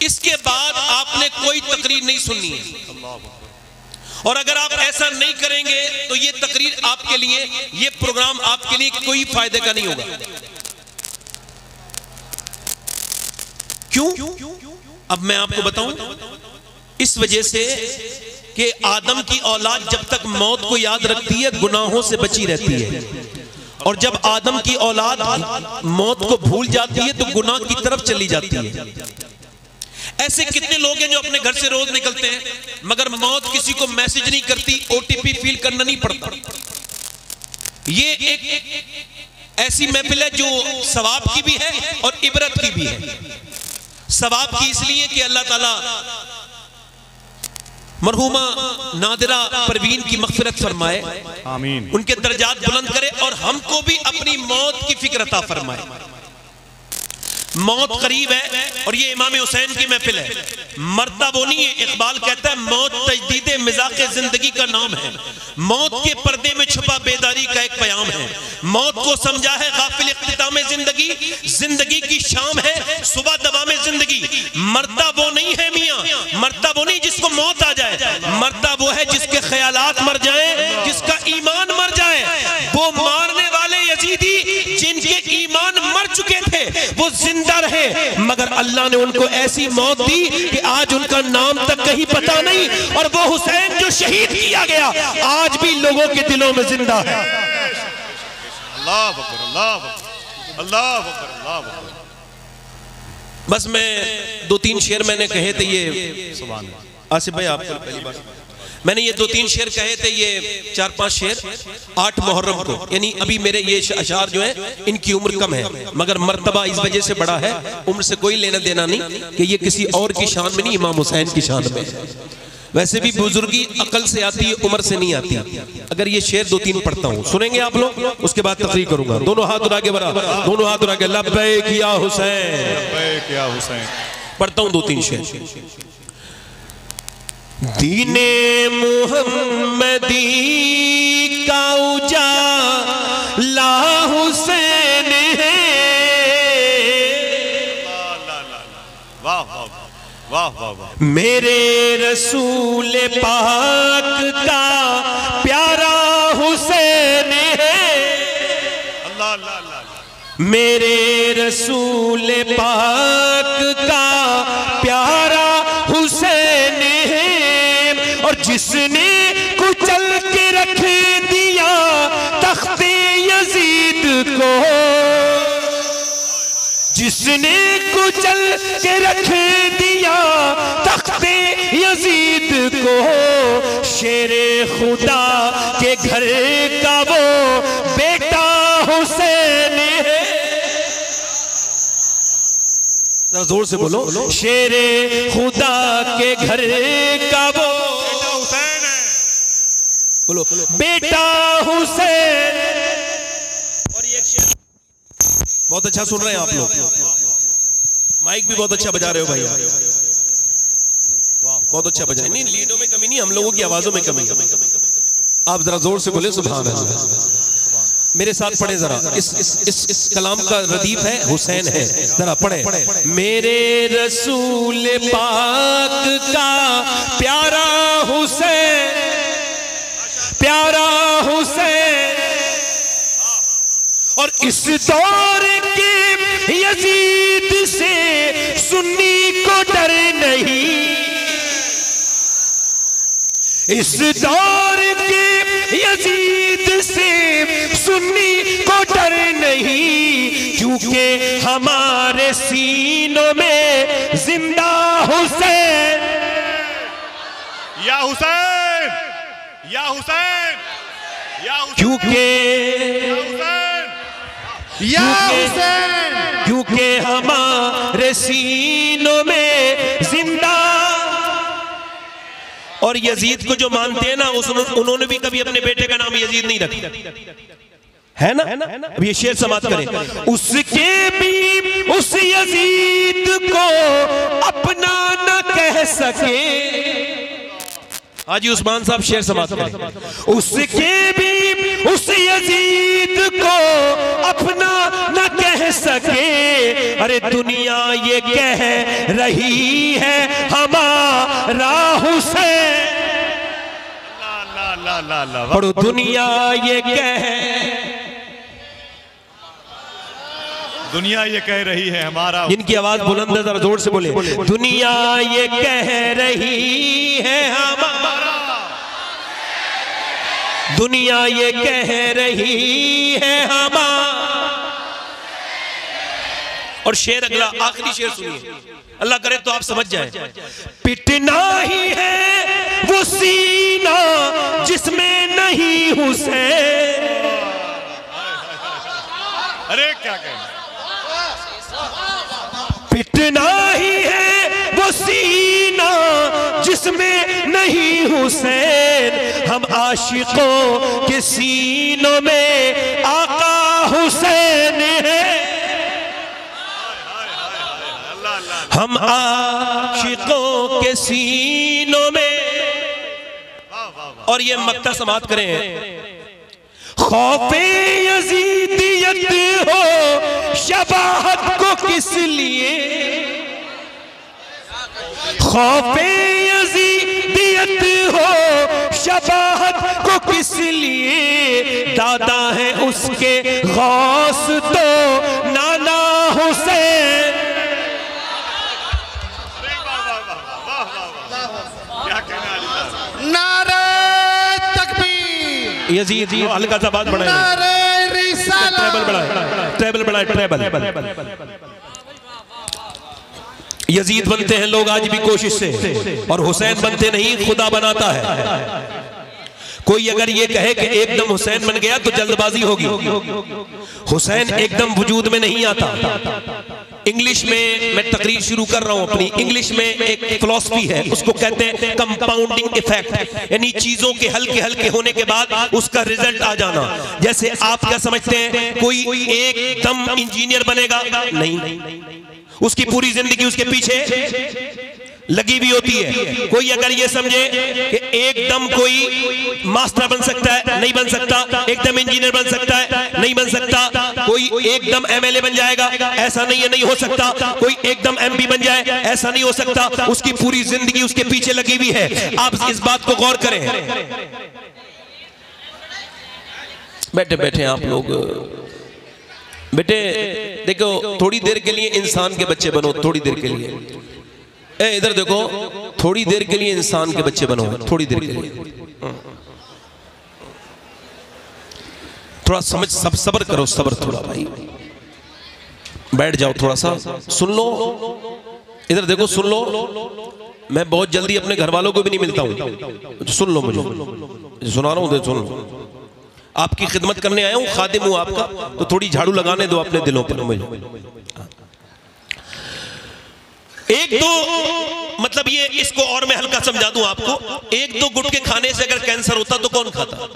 S1: इसके बाद आपने कोई तकरीर नहीं सुननी है। और अगर आप ऐसा नहीं करेंगे तो ये तकरीर आपके लिए, ये प्रोग्राम आपके लिए कोई फायदे का नहीं होगा। क्यों? अब मैं आपको बताऊं, इस वजह से कि आदम की औलाद जब तक मौत को याद रखती है गुनाहों से बची रहती है, और जब आदम की औलाद मौत को भूल जाती है तो गुनाह की तरफ चली जाती है। ऐसे कितने लोग हैं जो अपने घर से रोज निकलते हैं मगर मौत किसी को मैसेज नहीं करती, ओटीपी फील करना नहीं पड़ता। ये एक ऐसी महफिल है जो सवाब की भी है और इबरत की भी है। सवाब की इसलिए कि अल्लाह ताला मरहुमा नादिरा परवीन की मग़फ़िरत फरमाए, आमीन, उनके दर्जात बुलंद करे और हमको भी अपनी मौत की फिक्र अता फरमाए। मौत करीब है और ये इमाम हुसैन की महफिल है। मरता वो नहीं है, इकबाल कहता है मौत तजदीदे मिज़ाक़े जिंदगी का नाम है, मौत के पर्दे में छुपा बेदारी का एक प्याम है। मौत को समझा है गाफिल इख्तिताम जिंदगी, जिंदगी की शाम है सुबह दवाम जिंदगी। मरता वो नहीं है मियाँ, मरता वो नहीं जिसको मौत आ जाए, मरता वो है जिसके ख्यालात मर जाए, जिसका ईमान मर जाए। वो मारने वाले यजीदी जिनके ईमान मर चुके थे वो जिंदा रहे, मगर अल्लाह ने उनको ऐसी मौत दी कि आज उनका नाम तक कहीं पता नहीं, और वो हुसैन जो शहीद किया गया आज भी लोगों के दिलों में जिंदा है।
S2: अल्लाह अकबर, अल्लाह अकबर, अल्लाह अकबर, अल्लाह अकबर।
S1: बस मैं 2-3 शेर मैंने कहे थे। ये आसिफ भाई आपको पहली बार मैंने ये 2-3 शेर कहे थे, ये 4-5 शेर 8 मुहर्रम को, यानी अभी मेरे ये अशार जो है इनकी उम्र कम है, मगर मर्तबा इस वजह से बड़ा है, उम्र से कोई लेना देना नहीं कि ये किसी और की शान में नहीं, इमाम हुसैन की शान में है। वैसे भी बुजुर्गी अकल से आती है, उम्र से नहीं आती। अगर ये शेर 2-3 पढ़ता हूँ, सुनेंगे आप लोग, उसके बाद तकरीर करूंगा। दोनों हाथ उठा के बरा, दोनों हाथ उठा के लब्बैक या हुसैन,
S2: लब्बैक या हुसैन।
S1: पढ़ता हूँ 2-3 शेर। दीने मुहम्मदी का उजाला हुसैन है,
S2: वाह वाह वाह वाह वाह।
S1: मेरे रसूल पाक का प्यारा हुसैन है,
S2: अल्लाह अल्लाह अल्लाह।
S1: मेरे रसूल पाक का प्यारा हुसैन है। और जिसने कुचल के रख दिया तख्ते यजीद को, जिसने कुचल के रख दिया तख्ते यजीद को, शेरे खुदा के घर का वो बेटा हुसैन है। जोर से बोलो, शेरे खुदा के घर का वो
S2: हुसैन है,
S1: बोलो बेटा हुसैन। और ये एक शेर बहुत अच्छा सुन रहे हैं आप लोग, माइक भी बहुत अच्छा बजा रहे हो भाई, बहुत अच्छा बजा रहे। नहीं, लीडों में कमी नहीं, हम लोगों की आवाजों में कमी। आप जरा जोर से बोले सुभान अल्लाह। मेरे साथ पढ़े जरा, इस कलाम का रदीफ है हुसैन है, जरा पढ़े। मेरे रसूल पाक का प्यारा हुसैन, प्यारा हुसैन। और इस दौर के यजीद से सुन्नी को डर नहीं, इस दौर के यजीद से सुन्नी को डर नहीं, क्योंकि हमारे सीनों में जिंदा हुसैन।
S2: या हुसैन या हुसैन या हुसैन,
S1: क्योंकि
S2: या हुसैन,
S1: क्योंकि हमारे सीनों में जिंदा। और यजीद को जो मानते हैं ना, उन्होंने भी कभी अपने बेटे का नाम यजीद नहीं रखा, है ना? अब ये शेर समाप्त करें। उसके भी उस यजीद को अपना न कह सके, हाजी उस्मान साहब शेर समाप्त करें। उसके भी उस यजीद को अपना न कह सके, अरे दुनिया ये कह रही है हमारा हुसैन। पढ़ो, दुनिया ये
S2: कह रही है हमारा।
S1: इनकी आवाज बुलंद है, जरा जोर से बोले। दुनिया ये कह रही है हमारा, दुनिया ये कह रही है हमारा। और शेर अगला, आखिरी शेर सुनिए, अल्लाह करे तो आप समझ जाए। पिटना ही है वो सीना जिसमें नहीं हुसैन।
S2: अरे क्या कहना,
S1: पिटना ही है वो सीना जिसमें नहीं हुसैन। हम आशिकों के सीनों में आका हुसैन है, हम आशिकों के सीनों में। और ये मक्ता समाप्त करें। खौफे यजीदियत हो शबाहत को किस लिए, खौफे यजीदियत हो शबाहत को किस लिए, दादा है उसके गौस तो नाना हुसैन।
S3: नारे तकबीर,
S1: यजीद हल्का सा बात बढ़ाए,
S3: नारे रिसालत,
S1: ट्रेबल बढ़ाए, ट्रेबल बढ़ाए, ट्रेबल। यजीद बनते हैं लोग आज भी कोशिश से, और हुसैन बनते नहीं, खुदा बनाता है। कोई अगर ये कहे कि एकदम हुसैन बन गया तो जल्दबाजी होगी। हुसैन एकदम वजूद में नहीं आता। इंग्लिश में मैं तकरीर शुरू कर रहा हूं अपनी। इंग्लिश में एक फिलॉसफी है, उसको कहते हैं कंपाउंडिंग इफेक्ट, यानी चीजों के हल्के हल्के होने के बाद उसका रिजल्ट आ जाना। जैसे आप क्या समझते हैं, कोई एकदम इंजीनियर बनेगा? नहीं, उसकी पूरी जिंदगी उसके पीछे लगी भी होती है। कोई अगर ये समझे कि एकदम कोई मास्टर बन सकता है, नहीं बन सकता। एकदम इंजीनियर बन सकता है, नहीं बन सकता। कोई एकदम एमएलए बन जाएगा, ऐसा नहीं है, नहीं हो सकता। कोई एकदम एमपी बन जाए, ऐसा नहीं हो सकता। उसकी पूरी जिंदगी उसके पीछे लगी हुई है। आप इस बात को गौर करें। बैठे बैठे आप लोग बेटे देखो, थोड़ी देर के लिए इंसान के बच्चे बनो, थोड़ी देर के लिए। इधर देखो, थोड़ी देर के लिए इंसान के बच्चे बनो, थोड़ी देर के लिए। थोड़ा समझ, सब सब्र करो, सब्र थोड़ा भाई। बैठ जाओ, थोड़ा सा सुन लो। इधर देखो, सुन लो। मैं बहुत जल्दी अपने घर वालों को भी नहीं मिलता हूं, सुन लो मुझे, सुना रहा हूं, सुन लो। आपकी खिदमत करने आया हूं, खादिम हूं आपका, तो थोड़ी झाड़ू लगाने दो अपने दिलों पर मुझे। एक दो मतलब ये, इसको और मैं हल्का समझा दूं आपको। एक दो गुटके खाने से अगर कैंसर होता तो कौन खाता?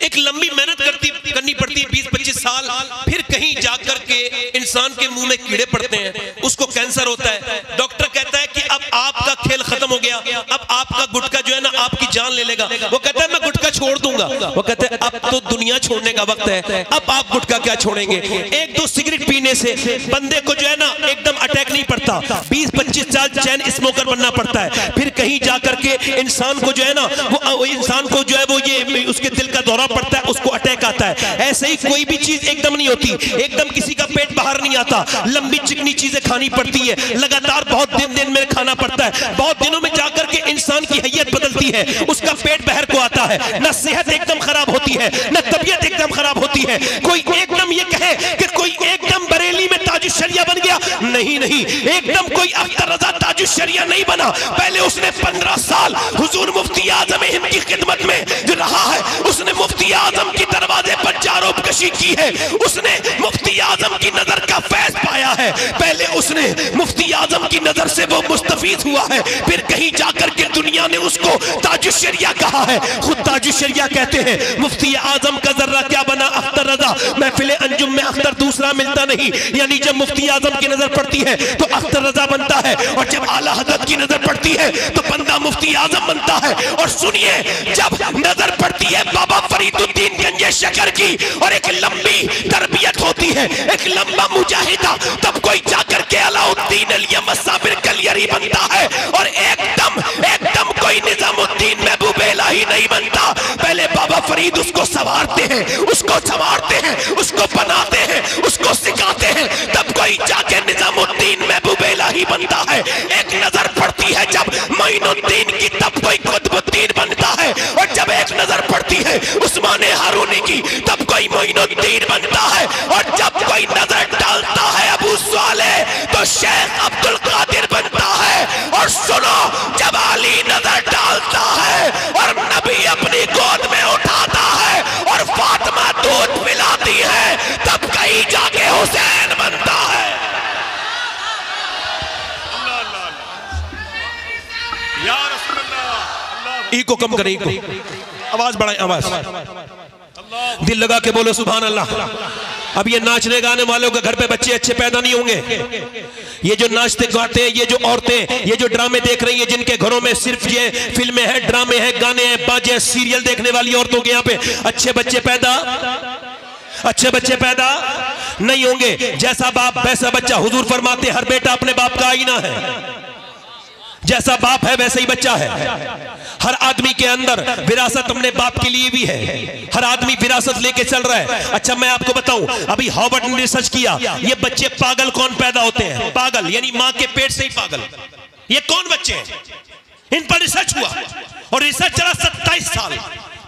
S1: एक लंबी मेहनत करनी पड़ती है, 20-25 साल, फिर कहीं जाकर के इंसान के मुंह में कीड़े पड़ते हैं, उसको कैंसर होता है। डॉक्टर कहता है कि अब आपका खेल खत्म हो गया, अब आपका गुटखा जो है ना आपकी जान ले लेगा। वो कहता है मैं गुटखा छोड़ दूंगा। वो कहते हैं अब तो दुनिया छोड़ने का वक्त है, अब आप गुटखा क्या छोड़ेंगे? एक दो सिगरेट पीने से बंदे को जो है ना एकदम अटैक नहीं पड़ता, 20-25 साल चैन स्मोकर बनना पड़ता है। फिर कहीं जाकर के इंसान को जो है ना, वो इंसान को जो है वो ये उसके दिल का दौरा पड़ता है, उसको अटैक आता है। ऐसे ही कोई भी चीज एकदम नहीं होती, एकदम किसी का पेट बाहर नहीं आता। लंबी चिकनी चीजें खानी पड़ती है, लगातार बहुत दिन में खाना पड़ता है। बहुत दिनों में जाकर के इंसान की हैयत बदलती है, उसका पेट बाहर को आता है। न सेहत एकदम खराब होती है, न तबीयत एकदम खराब होती है। कोई एकदम ये कहे कि कोई एकदम बरेली में ताजुशरिया बन गया, नहीं, एकदम कोई अख्तर रजा ताजुशरिया नहीं बना। पहले उसने 15 साल हुजूर मुफ्ती आजम हिंद की खिदमत में जो रहा है, उसने मुफ्ती आजम की दरवाजे पर जारोबकशी की है, उसने मुफ्ती आजम की नजर का फैज पाया है। पहले उसने मुफ्ती आजम की नजर से वो मुस्तफीद हुआ है, फिर कहीं जाकर के दुनिया ने उसको ताजुशरिया कहा है। खुद ताजुशरिया कहते हैं मुफ्ती आजम का जर्रा क्या बना अख्तर रजा, महफिल अंजुम में अख्तर दूसरा मिलता नहीं। यानी जब मुफ्ती आजम की नजर पड़ती है तो अख्तर रजा बनता है, और जब आला हजरत की नजर पड़ती है तो बंदा मुफ्ती आजम बनता है। और सुनिए, जब नजर पड़ती है बाबा फरीदुद्दीन गंजे शकर की, और एक लंबी तरबियत होती है, एक लंबा मुजाहिदा, तब कोई जाकर के अलाउद्दीन अलियम साबिर कलियरी बनता है। और एकदम कोई निजामुद्दीन महबूब इलाही नहीं बनता। पहले बाबा फरीद उसको संवारते हैं, उसको संवारते हैं, उसको बनाते हैं, उसको सिखाते हैं, तब कोई जाके निजामुद्दीन महबूब इलाही बनता है। एक नजर पड़ती है जब मोइनुद्दीन की, तब कोई कुतुबुद्दीन बनता है। और जब एक नजर पड़ती है उस्मान हारूनी की, तब कोई मोइनुद्दीन बनता है। और जब कोई नजर डालता है अबू सालेह, तो शेख अब्दुल कादिर बनता है। और सुनो, जब अली नजर डालता है और नबी अपनी गोद में उठाता है और फातिमा दूध पिलाती है, तब कहीं जाके हुसैन बनता है। को कम करें, इको आवाज बढ़ाएं, आवाज दिल लगा के बोलो सुभान अल्लाह। अब ये नाचने गाने वालों के घर पे बच्चे अच्छे पैदा नहीं होंगे। ये जो नाचते गाते हैं, ये जो औरतें, ये जो ड्रामे देख रही है, जिनके घरों में सिर्फ ये फिल्में हैं, ड्रामे हैं, गाने हैं, बाजे, सीरियल देखने वाली औरतों के यहाँ पे अच्छे बच्चे पैदा नहीं होंगे। जैसा बाप वैसा बच्चा। हुजूर फरमाते हर बेटा अपने बाप का आईना है, जैसा बाप है वैसा ही बच्चा है। हर आदमी के अंदर विरासत अपने बाप के लिए भी है, हर आदमी विरासत लेके चल रहा है। अच्छा मैं आपको बताऊं, अभी हार्वर्ड ने रिसर्च किया, ये बच्चे पागल कौन पैदा होते हैं? पागल यानी मां के पेट से ही पागल। ये कौन बच्चे हैं? इन पर रिसर्च हुआ और रिसर्च चला 27 साल।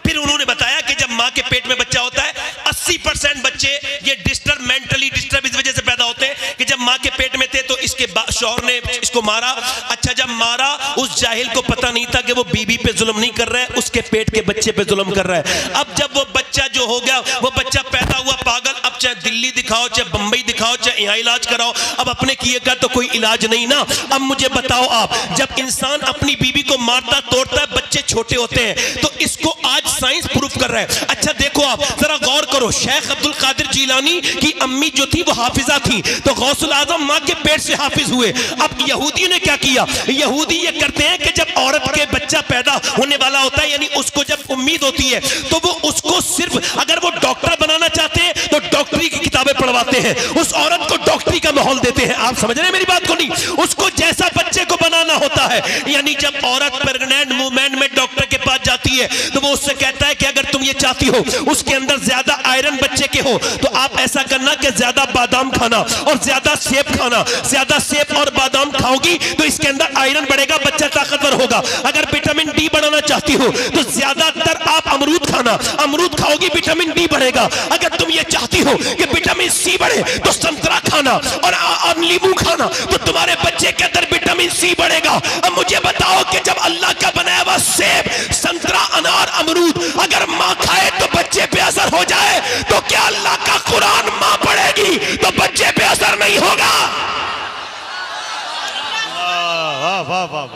S1: फिर उन्होंने बताया कि जब मां के पेट में बच्चा होता है, 80% बच्चे ये मेंटली डिस्टर्ब इस वजह से पैदा होते हैं कि जब मां के पेट में थे तो इसके शौहर ने इसको मारा। अच्छा जब मारा उस जाहिल को पता नहीं था कि वो बीबी पे जुल्म नहीं कर रहा है, उसके पेट के बच्चे पे जुल्म कर रहा है। अब जब वो बच्चा जो हो गया, वो बच्चा पैदा हुआ पागल, अब चाहे दिल्ली दिखाओ चाहे बंबई दिखाओ चाहे यहाँ इलाज कराओ, अब अपने किए का तो कोई इलाज नहीं ना। अब मुझे बताओ आप, जब इंसान अपनी बीबी को मारता तोड़ता है, बच्चे छोटे होते हैं, तो इसको आज साइंस प्रूफ कर रहा है। अच्छा देखो आप जरा गौर करो, शेख अब्दुल कादिर जीलानी की अम्मी जो थी वो हाफिजा थी, तो गौसुल आजम माँ के पेट से हाफिज हुए। अब यहूदियों ने क्या किया, यहूदी ये करते हैं कि जब औरत के बच्चा पैदा होने वाला होता है, यानी उसको जब उम्मीद होती है, तो वो उसको सिर्फ अगर वो डॉक्टर बनाना चाहते हैं तो डॉक्टरी की किताबें पढ़वाते हैं, उस औरत को डॉक्टरी का माहौल देते हैं। आप समझ रहे हैं मेरी बात को नहीं? उसको जैसा बच्चे को बनाना होता है, यानी जब औरत प्रेग्नेंट वूमेन में डॉक्टर के पास जाती है तो वो उससे कहता है कि अगर तुम ये चाहती हो उसके अंदर ज्यादा आयरन बच्चे के हो तो आप ऐसा करना कि ज्यादा बादाम खाना और ज्यादा सेब खाना, ज्यादा सेब और बादाम खाओगी तो इसके अंदर आयरन बढ़ेगा, बच्चा ताकतवर होगा। अगर विटामिन डी बढ़ाना चाहती हो तो ज्यादातर आप अमरूद खाना, अमरूद खाओगी विटामिन डी बढ़ेगा। अगर तुम ये चाहती हो कि विटामिन सी बढ़े तो संतरा खाना और नींबू खाना, तो तुम्हारे बच्चे के अंदर विटामिन सी बढ़ेगा। अब मुझे बताओ कि जब अल्लाह का बनाया हुआ सेब, संतरा, अनार, अमरूद अगर माँ खाए तो बच्चे पे असर हो जाए, तो क्या अल्लाह का कुरान माँ पढ़ेगी तो बच्चे पे असर नहीं होगा?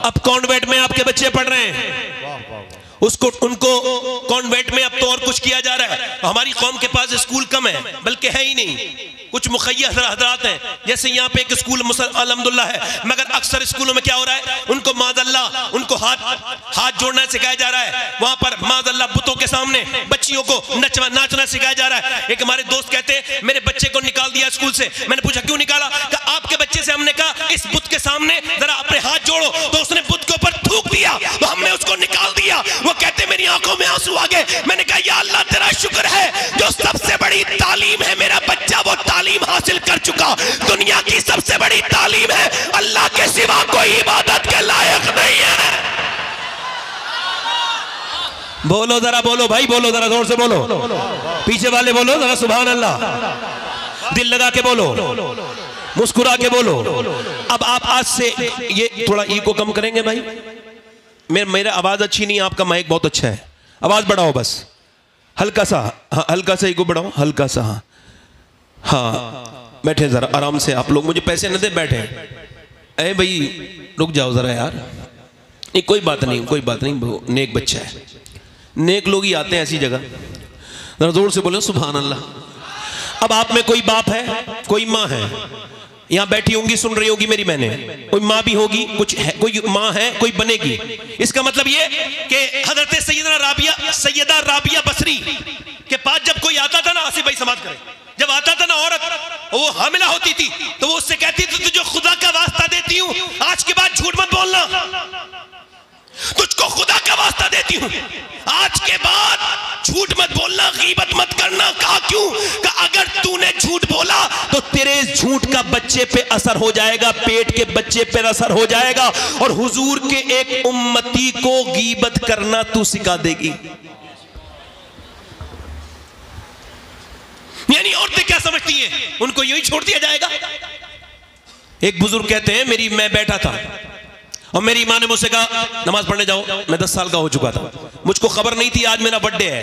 S1: अब कॉन्वेंट में आपके बच्चे पढ़ रहे हैं, उसको उनको कॉन्वेंट में अब तो और कुछ किया जा रहा है। हमारी कौम के पास स्कूल कम है, बल्कि है ही नहीं, कुछ मुखय्यस हजरात हैं। जैसे यहाँ पे एक स्कूल अल्हम्दुलिल्लाह है, मगर अक्सर स्कूलों में क्या हो रहा है, उनको माज़अल्लाह उनको हाथ जोड़ना सिखाया जा रहा है। वहां पर माज़अल्लाह बुतों के सामने बच्चियों को नाचना सिखाया जा रहा है। एक हमारे दोस्त कहते हैं मेरे बच्चे को निकाल दिया स्कूल से। मैंने पूछा क्यों निकाला? आपके बच्चे से हमने कहा इस बुत के सामने जरा अपने हाथ जोड़ो, तो उसने बुत के ऊपर थूक दिया, तो हमने उसको निकाल दिया। वो कहते मेरी आंखों में आंसू आ गए। मैंने कहा या अल्लाह तेरा शुक्र है जो सबसे बड़ी तालीम है मेरा बच्चा वो तालीम हासिल कर चुका। दुनिया की सबसे बड़ी तालीम है अल्लाह के सिवा कोई इबादत के लायक नहीं है। बोलो जरा, बोलो भाई, बोलो जरा जोर से बोलो, पीछे वाले बोलो जरा सुभान अल्लाह, दिल लगा के बोलो, मुस्कुरा के बोलो। अब आप आज से ये थोड़ा ईगो कम करेंगे भाई? मेरा आवाज अच्छी नहीं, आपका माइक बहुत अच्छा है, आवाज बढ़ाओ बस, हल्का सा, हाँ हल्का सा ईगो बढ़ाओ, हल्का सा। हाँ हाँ बैठे जरा आराम से, आप लोग मुझे पैसे न दे, बैठे। अरे भाई रुक जाओ जरा यार, नहीं कोई बात नहीं, कोई बात नहीं, नेक बच्चा है, नेक लोग ही आते हैं ऐसी जगह। जरा जोर से बोलो सुभान अल्लाह। अब आप में कोई बाप है, कोई माँ है, यहाँ बैठी होंगी, सुन रही होगी मेरी बहनें, कोई माँ भी होगी, कुछ है, कोई माँ है, कोई बनेगी। इसका मतलब ये कि हजरत सैयदा राबिया बसरी के पास जब कोई आता था ना, आसिफ भाई समाज करें, जब आता था ना औरत, वो हामिला होती थी तो वो उससे कहती थी तुझे खुदा का वास्ता देती हूँ आज के बाद झूठ मत बोलना, तुझको खुदा का वास्ता देती हूँ आज के बाद झूठ मत बोलना, गीबत मत करना। कहा क्यों? कहा अगर तूने झूठ बोला तो तेरे झूठ का बच्चे पे असर हो जाएगा, पेट के बच्चे पे असर हो जाएगा, और हुजूर के एक उम्मती को गीबत करना तू सिखा देगी। यानी औरतें क्या समझती हैं, उनको यूं ही छोड़ दिया जाएगा। एक बुजुर्ग कहते हैं मैं बैठा था और मेरी माँ ने मुझसे कहा नमाज पढ़ने जाओ। मैं 10 साल का हो चुका था, मुझको खबर नहीं थी आज मेरा बर्थडे है।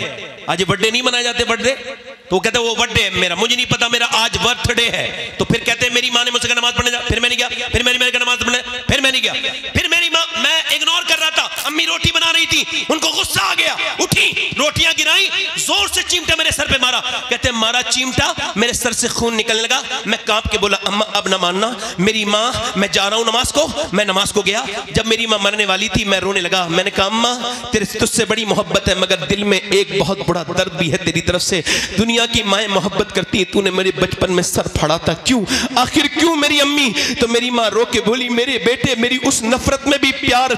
S1: आज बर्थडे नहीं मनाए जाते बर्थडे, तो वो कहते वो बर्थडे है मेरा, मुझे नहीं पता मेरा आज बर्थडे है। तो फिर कहते हैं मेरी माँ ने मुझसे कहा नमाज पढ़ने जा, फिर मैं नहीं गया, फिर मैंने कहा नमाज पढ़ने, फिर मैं नहीं गया। फिर मेरी माँ, मैं इग्नोर कर रहा था, अम्मी रोटी बना रही थी, उनको गुस्सा आ गया, उठी रोटियां गिराई, जोर से चिमटा मेरे सर पे मारा। कहते मारा चिमटा, मेरे सर से खून निकलने लगा। मैं कांप के बोला अम्मा अब ना मानना, मेरी माँ मैं जा रहा हूँ नमाज को। मैं नमाज को गया, जब मेरी माँ मरने वाली थी मैं रोने लगा। मैंने कहा अम्मा तेरे तुझसे बड़ी मोहब्बत है, मगर दिल में एक बहुत बड़ा दर्द भी है तेरी तरफ से। दुनिया की माएँ मोहब्बत करती है, तूने मेरे बचपन में सर फाड़ा था, क्यों आखिर क्यों मेरी अम्मी? तो मेरी माँ रो के बोली मेरे बेटे मेरी उस नफरत में भी प्यार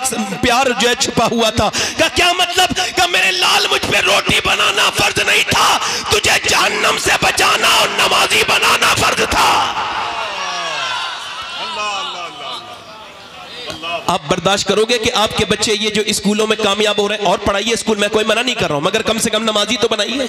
S1: जो है छुपा हुआ था। का क्या मतलब? का मेरे लाल मुझ पे रोटी बनाना फर्ज नहीं था, तुझे जहन्नम से बचाना और नमाजी बनाना फर्ज था। आप बर्दाश्त करोगे कि आपके बच्चे ये जो स्कूलों में कामयाब हो रहे हैं? और पढ़ाइए स्कूल में, कोई मना नहीं कर रहा हूं, मगर कम से कम नमाजी तो बनाइए।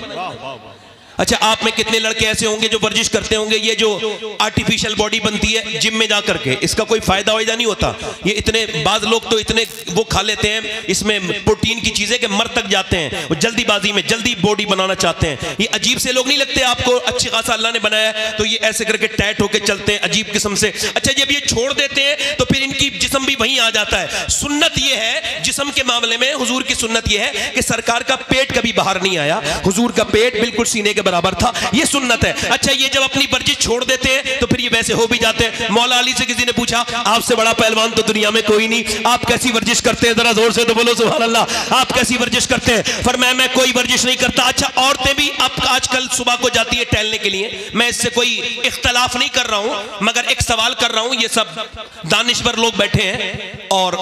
S1: अच्छा, आप में कितने लड़के ऐसे होंगे जो वर्जिश करते होंगे, ये जो आर्टिफिशियल बॉडी बनती है जिम में जा करके, इसका कोई फायदा वायदा नहीं होता। ये इतने बाज लोग तो इतने वो खा लेते हैं इसमें प्रोटीन की चीजें कि मर तक जाते हैं, वो जल्दीबाजी में जल्दी बॉडी बनाना चाहते हैं। ये अजीब से लोग नहीं लगते आपको? अच्छी खासा अल्लाह ने बनाया है तो ये ऐसे करके टाइट होकर चलते हैं अजीब किस्म से। अच्छा, जब ये छोड़ देते हैं तो फिर इनकी जिस्म भी वहीं आ जाता है। सुन्नत ये है जिस्म के मामले में, हुजूर की सुन्नत ये है कि सरकार का पेट कभी बाहर नहीं आया, हुजूर का पेट बिल्कुल सीने के बराबर था, ये सुन्नत है। अच्छा, ये जब अपनी वर्जिश छोड़ देते हैं तो फिर ये वैसे हो भी जाते हैं। मौला अली से किसी ने पूछा, आपसे बड़ा पहलवान तो दुनिया में कोई नहीं, आप कैसी वर्जिश करते हैं? जरा जोर से तो बोलो सुभान अल्लाह। आप कैसी वर्जिश करते हैं? फरमाया मैं कोई वर्जिश नहीं करता। अच्छा, औरतें भी अब आजकल सुबह को जाती है टहलने के लिए, मैं इससे कोई इख्तलाफ नहीं कर रहा हूं, मगर एक सवाल कर रहा हूं। ये सब दानिश्वर लोग बैठे हैं और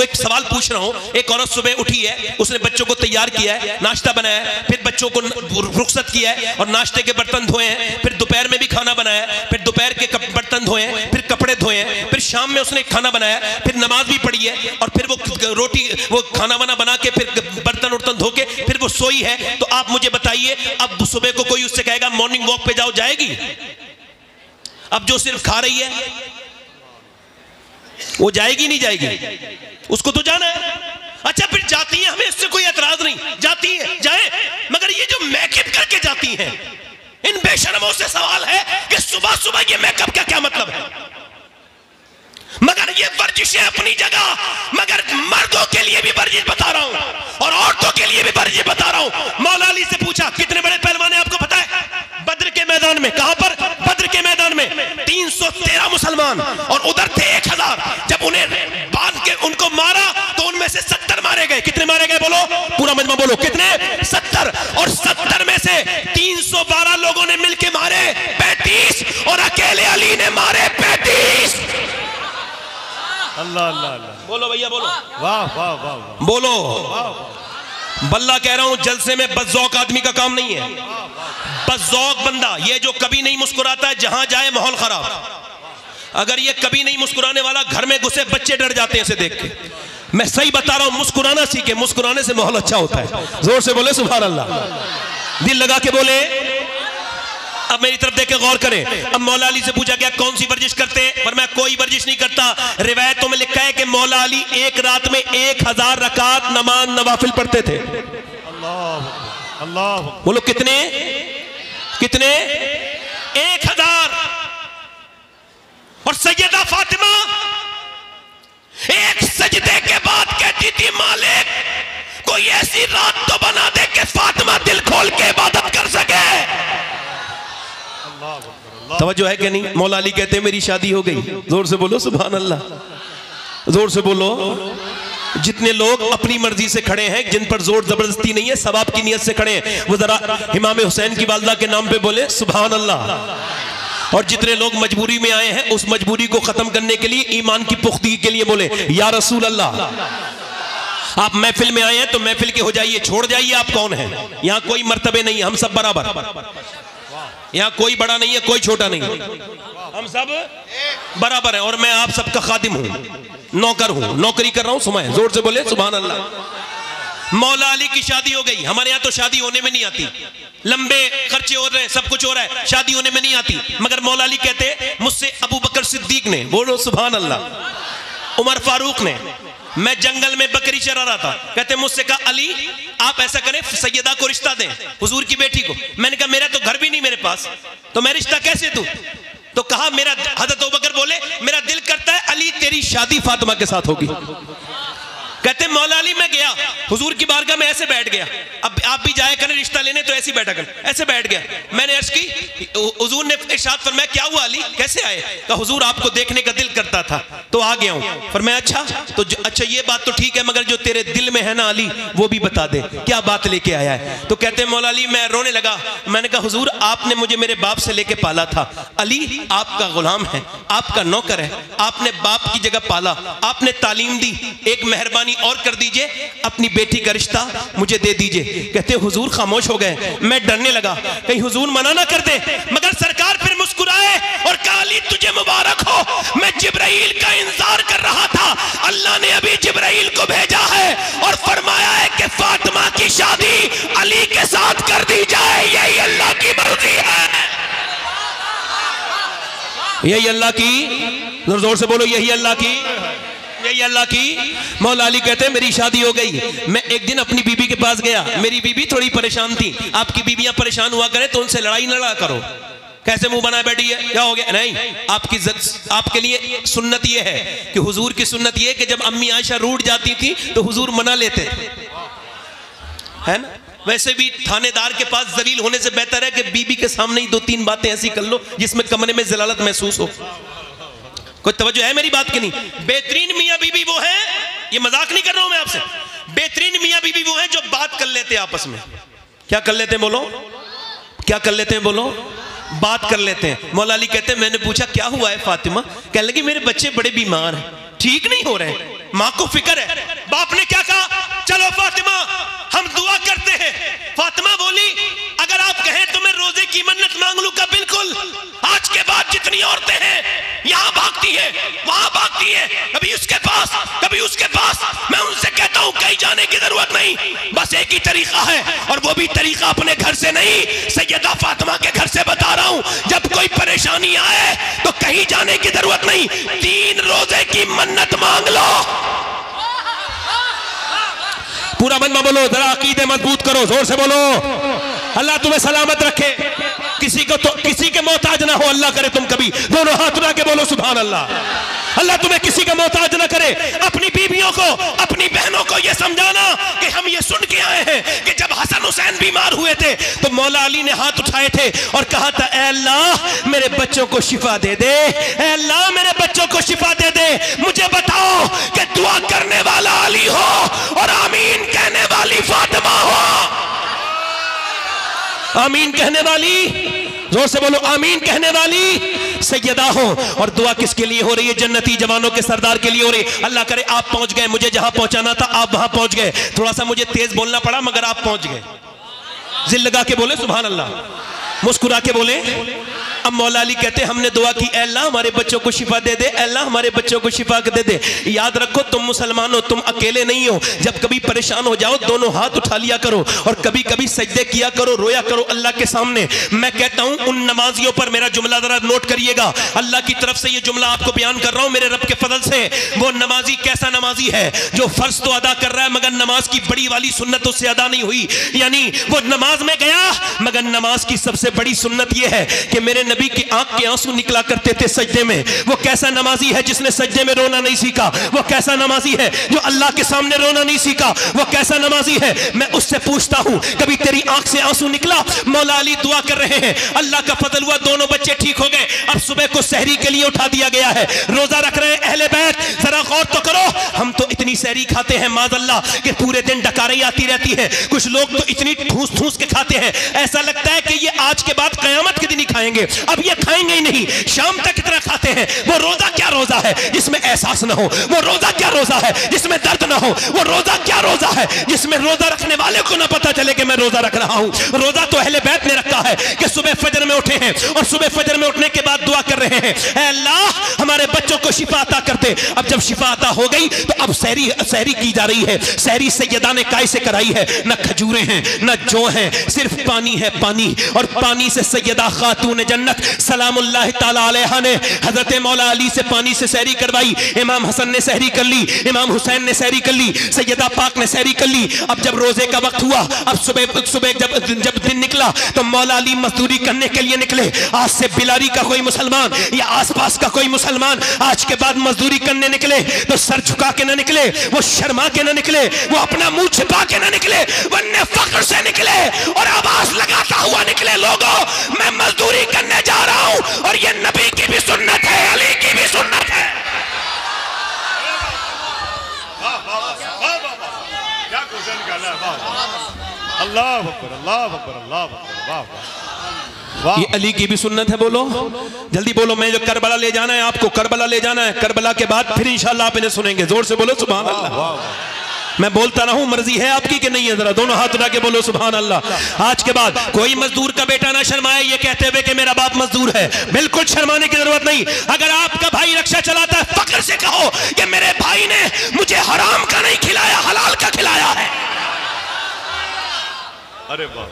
S1: एक सवाल पूछ रहा हूं। एक औरत सुबह उठी है, उसने बच्चों को तैयार किया है, नाश्ता बनाया है, फिर बच्चों को रुखसत किया है और नाश्ते के बर्तन धोए हैं, फिर दोपहर में भी खाना बनाया, फिर दोपहर के बर्तन धोए हैं, फिर कपड़े धोए हैं, फिर शाम में उसने खाना बनाया, फिर नमाज भी पढ़ी है और फिर वो रोटी वो खाना वाना बना के फिर बर्तन उर्तन धो के फिर वो सोई है। तो आप मुझे बताइए, अब सुबह को कोई उससे कहेगा मॉर्निंग वॉक पे जाओ, जाएगी? अब जो सिर्फ खा रही है वो जाएगी नहीं जाएगी? उसको तो जाना है। अच्छा, फिर जाती है, हमें इससे कोई एतराज नहीं, जाती है जाए, मगर ये जो मेकअप करके जाती हैं, इन बेशरमों से सवाल है कि सुबह सुबह ये मेकअप का क्या मतलब है? मगर ये वर्जिशें अपनी जगह, मगर मर्दों के लिए भी वर्जिश बता रहा हूं और औरतों के लिए भी वर्जिश बता रहा हूं। मौला अली से पूछा, कितने बड़े पहलवान हैं आपको पता है? बद्र के मैदान में। कहां पर? बद्र के मैदान में 313 मुसलमान और उधर थे 1000। जब उन्हें बांध के उनको मारा तो उनमें से 70 मारे गए। कितने मारे गए? बोलो, पूरा मजमा बोलो, कितने? 70। और 70 में से 312 लोगों ने मिलके मारे 35 और अकेले अली ने मारे 35।
S2: अल्लाह अल्लाह अल्लाह,
S1: बोलो भैया बोलो,
S2: वाह वाह वाह,
S1: बोलो। बल्ला कह रहा हूं, जलसे में बज़ौक आदमी का काम नहीं है। बज़ौक बंदा ये जो कभी नहीं मुस्कुराता है, जहां जाए माहौल खराब। अगर ये कभी नहीं मुस्कुराने वाला, घर में घुसे बच्चे डर जाते हैं इसे देख के। मैं सही बता रहा हूं, मुस्कुराना सीखे, मुस्कुराने से माहौल अच्छा होता है। जोर से बोले सुभान अल्लाह, दिल लगा के बोले। अब मेरी तरफ देख के गौर करें। अब मौला अली से पूछा गया कौन सी वर्जिश करते हैं? पर मैं कोई वर्जिश नहीं करता। रिवायतों में लिखा है कि मौला अली एक रात में 1000 रकात नमाज नवाफिल पढ़ते थे।
S2: अल्लाह अल्लाह,
S1: बोलो कितने? कितने? 1000। और सैयदा फातिमा एक सजदे के बाद कहती थी, मालिक कोई ऐसी रात तो बना दे कि फातिमा दिल खोल के इबादत कर सके। तवज्जो है कि नहीं? मौला अली कहते हैं मेरी शादी हो गई। जोर से बोलो सुभान अल्लाह, जोर से बोलो। जितने लोग अपनी मर्जी से खड़े हैं, जिन पर जोर जबरदस्ती नहीं है, सवाब की नियत से खड़े हैं, वो जरा इमाम हुसैन की वालदा के नाम पे बोले सुभान अल्लाह। और जितने लोग मजबूरी में आए हैं, उस मजबूरी को खत्म करने के लिए, ईमान की पुख्तगी के लिए बोले या रसूल अल्लाह। आप महफिल में आए हैं तो महफिल के हो जाइए, छोड़ जाइए आप कौन हैं। यहाँ कोई मर्तबे नहीं है, हम सब बराबर। यहाँ कोई बड़ा नहीं है, कोई छोटा नहीं है, हम सब बराबर है। और मैं आप सबका खादिम हूँ, नौकर हूँ, नौकरी कर रहा हूँ। सुमाए जोर से बोले सुभान अल्लाह। मौला अली की शादी हो गई। हमारे यहाँ तो शादी होने में नहीं आती, लंबे खर्चे हो रहे हैं, सब कुछ हो रहा है, शादी होने में नहीं आती। मगर मौला अली कहते मुझसे अबू बकर सिद्दीक ने, बोलो सुभान अल्लाह, उमर फारूक ने, मैं जंगल में बकरी चरा रहा था, कहते मुझसे कहा अली आप ऐसा करें सैयदा को रिश्ता दें, हुजूर की बेटी को। मैंने कहा मेरा तो घर भी नहीं मेरे पास, तो मैं रिश्ता कैसे दूं? तो कहा मेरा, हज़रत अबू बकर बोले मेरा दिल करता है अली तेरी शादी फातिमा के साथ होगी। कहते मौला अली मैं गया हुजूर की बारगाह में, ऐसे बैठ गया। अब आप भी जाए करें रिश्ता लेने तो ऐसे बैठा कर, ऐसे बैठ गया। मैंने अर्ज की, हुजूर ने इरशाद फरमाया क्या हुआ अली, कैसे आए? कहा हुजूर आपको देखने का दिल करता था तो आ गया हूं। फरमाया अच्छा, तो अच्छा ये बात तो ठीक है, मगर जो तेरे दिल में है ना अली, वो भी बता दे, क्या बात लेके आया है? तो कहते मौला अली मैं रोने लगा। मैंने कहा हुजूर आपने मुझे मेरे बाप से लेके पाला था, अली आपका गुलाम है, आपका नौकर है, आपने बाप की जगह पाला, आपने तालीम दी, एक मेहरबानी और कर दीजिए, अपनी बेटी का रिश्ता मुझे दे दीजिए। कहते हुजूर खामोश हो गए। मैं डरने लगा कहीं हुजूर मना ना कर दे, मगर सरकार फिर मुस्कुराए और कहा अली तुझे मुबारक हो, मैं जिब्राइल का इंतजार कर रहा था, अल्लाह ने अभी जिब्राइल को भेजा है और फरमाया है कि फातिमा की शादी अली के साथ कर दी जाए, यही अल्लाह की यही अल्लाह की, जोर से बोलो यही अल्लाह की, यही अल्लाह की। मौला अली कहते हैं मेरी शादी हो गई, मैं एक दिन अपनी बीबी के पास गया, मेरी बीबी थोड़ी परेशान थी। आपकी बीबियां परेशान हुआ करे तो उनसे लड़ाई न लड़ा करो। कैसे मुंह बनाए बैठी है, क्या हो गया? नहीं, आपके लिए सुन्नत ये है कि हुजूर की सुन्नत ये है कि जब अम्मी आयशा रूठ जाती थी तो हुजूर मना लेते थे, है ना। वैसे भी थानेदार के पास जलील होने से बेहतर है कि बीबी के सामने ही 2-3 बातें ऐसी कर लो जिसमें कमरे में जलालत महसूस हो। कोई तवज्जो है मेरी बात की नहीं? बेहतरीन मियां बीबी वो है, ये मजाक नहीं कर रहा हूं मैं आपसे, बेहतरीन मियां बीबी वो है जो बात कर लेते हैं आपस में। क्या कर लेते हैं बोलो? क्या कर लेते हैं बोलो? बात कर लेते हैं। मौला अली कहते हैं मैंने पूछा क्या हुआ है फातिमा? कहने लगी मेरे बच्चे बड़े बीमार हैं, ठीक नहीं हो रहे, माँ को फिक्र है। बाप ने क्या कहा? चलो फातिमा हम दुआ करते हैं। फातिमा बोली अगर आप कहें तो मैं रोजे की मन्नत मांग लूंगा। बिल्कुल, आज के बाद जितनी औरतें हैं यहां भागती है, वहां भागती है, कभी उसके पास कभी उसके पास, मैं उनसे कहता हूं कहीं जाने की जरूरत नहीं, बस एक ही तरीका है और वो भी तरीका अपने घर से नहीं, सैयदा फातिमा के घर से बता रहा हूं। जब कोई परेशानी आए तो कहीं जाने की जरूरत नहीं, 3 रोजे की मन्नत मांग लो। पूरा मन में बोलो, जरा अकीदे मजबूत करो, जोर से बोलो। अल्लाह तुम्हें सलामत रखे, किसी के मोहताज ना हो, अल्लाह करे तुम कभी दोनों हाथ उठा के बोलो सुभान अल्लाह। अल्लाह तुम्हें किसी का मोहताज ना करे। अपनी बीवियों को, अपनी बहनों को यह समझाना कि हम ये सुन के आए हैं कि जब हसन हुसैन बीमार हुए थे तो मौला अली ने हाथ उठाए थे और कहा था ऐ अल्लाह मेरे बच्चों को शिफा दे दे, ऐ अल्लाह मेरे बच्चों को शिफा दे दे। मुझे बताओ कि दुआ करने वाला अली हो और आमीन कहने वाली फातिमा हो। आमीन कहने वाली, जोर से बोलो, आमीन कहने वाली सैयदा हो। और दुआ किसके लिए हो रही है? जन्नती जवानों के सरदार के लिए हो रही है। अल्लाह करे आप पहुंच गए, मुझे जहां पहुंचाना था आप वहां पहुंच गए। थोड़ा सा मुझे तेज बोलना पड़ा मगर आप पहुंच गए। जिल लगा के बोले सुभान अल्लाह, मुस्कुरा के बोले। अब मौला अली कहते हमने दुआ की ऐ अल्लाह हमारे बच्चों को शिफा दे दे, ऐ अल्लाह हमारे बच्चों को शिफा दे दे। याद रखो तुम मुसलमान हो, तुम अकेले नहीं हो। जब कभी परेशान हो जाओ दोनों हाथ उठा लिया करो और कभी कभी सजदे किया करो, रोया करो अल्लाह के सामने। मैं कहता हूं उन नमाजियों पर मेरा जुमला जरा नोट करिएगा, अल्लाह की तरफ से ये जुमला आपको बयान कर रहा हूं मेरे रब के फजल से। वो नमाजी कैसा नमाजी है जो फर्ज तो अदा कर रहा है मगर नमाज की बड़ी वाली सुन्नत उससे अदा नहीं हुई। यानी वो नमाज में गया मगर नमाज की सबसे बड़ी सुन्नत यह है कि मेरे नबी की आंख के आंसू निकला करते थे सजदे में। वो कैसा नमाजी है जिसने सजदे में रोना नहीं सीखा? वो कैसा नमाजी है जो अल्लाह के सामने रोना नहीं सीखा? वो कैसा नमाजी है? मैं उससे पूछता हूं कभी तेरी आंख से आंसू निकला? मौला अली दुआ कर रहे हैं, अल्लाह का फजल हुआ दोनों बच्चे ठीक हो गए। अब सुबह को सहरी के लिए उठा दिया गया है, रोजा रख रहे हैं अहले बैत। जरा गौर तो करो, हम तो इतनी सहरी खाते हैं माज़अल्लाह कि पूरे दिन डकारें आती रहती है। कुछ लोग तो इतनी ठूस ठूस के खाते हैं ऐसा लगता है कि ये आज के बाद कयामत के दिन ही खाएंगे, अब ये खाएंगे ही नहीं, शाम तक इतना खाते हैं। वो रोजा क्या रोजा है जिसमें एहसास ना हो? वो रोजा क्या रोजा है जिसमें दर्द ना हो? वो रोजा क्या रोजा है जिसमें रोजा रखने वाले को ना पता चले कि मैं रोजा रख रहा हूं? रोजा तो अहले बैत ने रखा है कि सुबह फजर में उठे हैं और सुबह फजर में उठने के बाद दुआ कर रहे हैं ऐ अल्लाह हमारे बच्चों को शिफा अता कर दे। अब जब शिफा अता हो गई तो अब सहरी की जा रही है। सहरी सैयदा ने काय से कराई है? न खजूरें हैं न जौ हैं, सिर्फ पानी है, पानी। और पानी से सैयदा खातून जन्नत सलामुल्लाह ताला अलैहा ने हजरत मौला अली से पानी से सहरी करवाई। इमाम हसन ने सहरी कर ली, इमाम हुसैन ने सहरी कर ली, सैयदा पाक ने सहरी कर ली। अब जब रोजे का वक्त हुआ, अब सुबह जब दिन निकला तो मौला अली मजदूरी करने के लिए निकले। आज से बिलारी का कोई मुसलमान या आसपास का कोई मुसलमान आज के बाद मजदूरी करने निकले तो सर झुका के ना निकले, वो शर्मा के ना निकले, वो अपना मुंह छिपा के ना निकले, वरना फख्र से निकले और आवाज लगाता हुआ निकले, लोगों मैं मजदूरी करने जा रहा हूं और ये नबी की भी सुन्नत है, अली की भी सुन्नत है।
S2: क्या क्वेश्चन निकाला है? अल्लाह अकबर, अल्लाह अकबर, अल्लाह अकबर, वाह।
S1: ये अली की भी सुन्नत है। बोलो जल्दी बोलो, मैं जो करबला ले जाना है आपको, करबला ले जाना है। करबला के बाद फिर इंशाल्लाह आप इन्हें सुनेंगे। जोर से बोलो सुभान अल्लाह। मैं बोलता रहूं मर्जी है आपकी कि नहीं है? जरा दोनों हाथ उठा के बोलो सुभान अल्लाह। आज के बाद कोई मजदूर का बेटा ना शर्माए ये कहते हुए कि मेरा बाप मजदूर है। बिल्कुल शर्माने की जरूरत नहीं। अगर आपका भाई रक्षा चलाता है फख्र से कहो कि मेरे भाई ने मुझे हराम का नहीं खिलाया, हलाल का खिलाया है।
S2: अरे वाह,